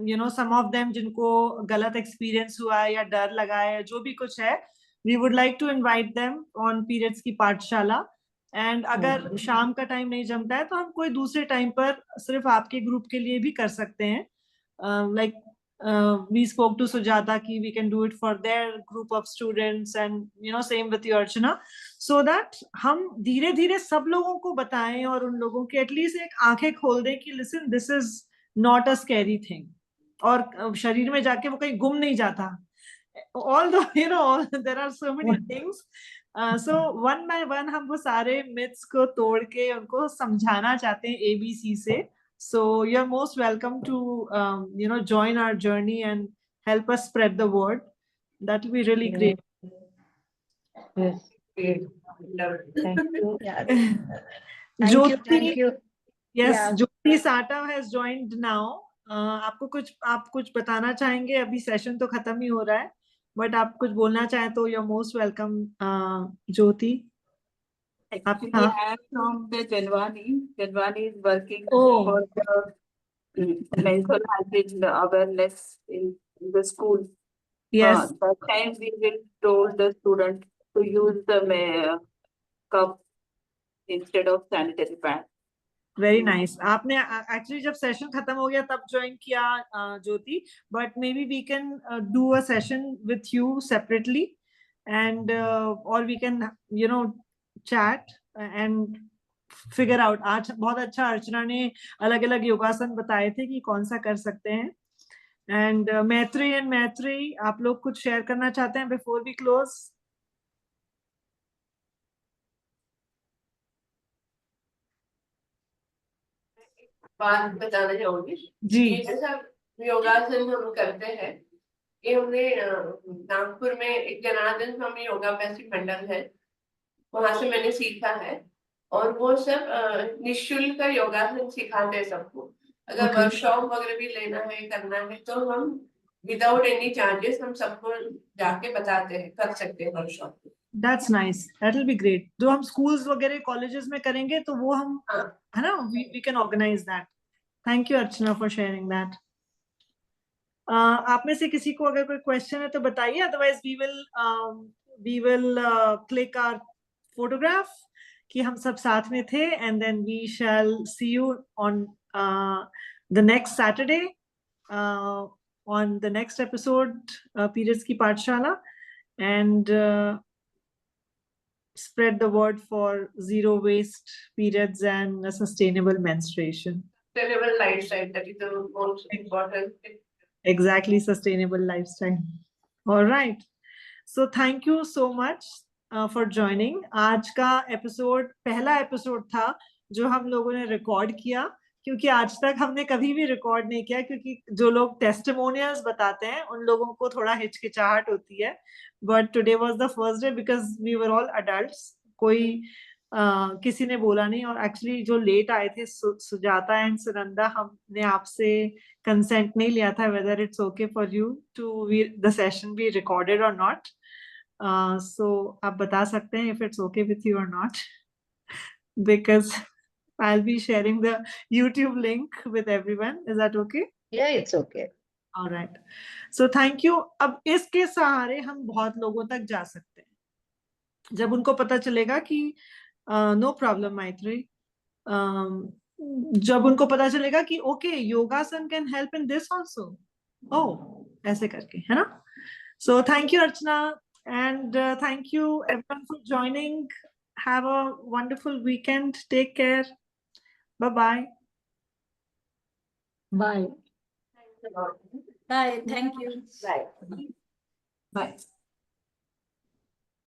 you know some of them जिनको गलत एक्सपीरियंस हुआ है या डर लगा है, जो भी कुछ है, we would like to invite them on periods की पाठशाला। एंड अगर शाम का टाइम नहीं जमता है तो हम कोई दूसरे टाइम पर सिर्फ आपके ग्रुप के लिए भी कर सकते हैं, like we spoke to Sujata ki we can do it for their group of students, and you know same with you Archana, so that हम धीरे धीरे सब लोगों को बताएं और उन लोगों की एटलीस्ट एक आंखें खोल दें कि listen this is not a scary thing, और शरीर में जाके वो कहीं गुम नहीं जाता, although you know there are so many things, so one by one हम वो सारे myths को तोड़ के उनको समझाना चाहते हैं ABC से। So you're most welcome to you know join our journey and help us spread the word. That will be really great. Yes, yes, thank you। Yeah, thank you, Jyoti, thank you. yes, Yeah. Jyoti Sata has joined now. आप कुछ बताना चाहेंगे? अभी सेशन तो खत्म ही हो रहा है, बट आप कुछ बोलना चाहें तो you're most welcome, Jyoti. Actually, I am from the Janwani. Janwani is working Oh, for the mental hygiene awareness in the school. yes, That time we will told the student to use the cup instead of sanitary pad. Very nice. आपने एक्चुअली जब सेशन खत्म हो गया तब ज्वाइन किया Jyoti, but maybe we can do a session with you separately, and और we can you know chat and figure out. आज बहुत अच्छा अर्चना ने अलग अलग योगासन बताए थे कि कौन सा कर सकते हैं। एंड मैत्री एंड मैत्री, आप लोग कुछ शेयर करना चाहते हैं बिफोर वी क्लोज? बात बताना चाहूंगी जी, ये जैसा योगासन हम करते हैं, ये हमने नागपुर में एक जनार्दन स्वामी योगाभ्यासी मंडल है, वहां से मैंने सीखा है। और वो सब निःशुल्क योगासन सिखाते हैं सबको। अगर Okay. वर्कशॉप वगैरह भी लेना है करना है तो हम विदाउट एनी चार्जेस हम सबको जाके बताते हैं, कर सकते हैं workshop. That's nice, that will be great. जो हम स्कूल्स वगैरह कॉलेजेस में करेंगे तो वो हम, हाँ, है ना, we can organize that. Thank you Archana for sharing that. आप में से किसी को अगर कोई क्वेश्चन है तो बताइए, otherwise we will click our photograph कि हम सब साथ में थे, and then we shall see you on the next Saturday on the next episode periods की पाठशाला, and spread the word for zero waste periods and a sustainable menstruation. sustainable lifestyle, that is the most important thing. Exactly, sustainable lifestyle. All right. So thank you so much for joining. आज का एपिसोड पहला एपिसोड था जो हम लोगों ने रिकॉर्ड किया, क्योंकि आज तक हमने कभी भी रिकॉर्ड नहीं किया, क्योंकि जो लोग टेस्टिमोनियल्स बताते हैं उन लोगों को थोड़ा हिचकिचाहट होती है। But today was the first day because we were all adults, कोई किसी ने बोला नहीं, और एक्चुअली जो लेट आए थे सुजाता एंड सुनंदा, हमने आपसे कंसेंट नहीं लिया था whether it's okay for you to the session be recorded और नॉट. सो आप बता सकते हैं if it's okay with you और not, because I'll be sharing the YouTube link with everyone. Is that okay? Yeah, it's okay. All right. So thank you. अब इसके सहारे हम बहुत लोगों तक जा सकते हैं जब उनको पता चलेगा कि नो प्रॉब्लम मैत्री, जब उनको पता चलेगा कि okay yogasana can help in this also, oh ऐसे करके, है ना. So thank you Archana, and thank you everyone for joining. Have a wonderful weekend. Take care. Bye-bye. Bye. Bye. Thank you. Bye. Bye.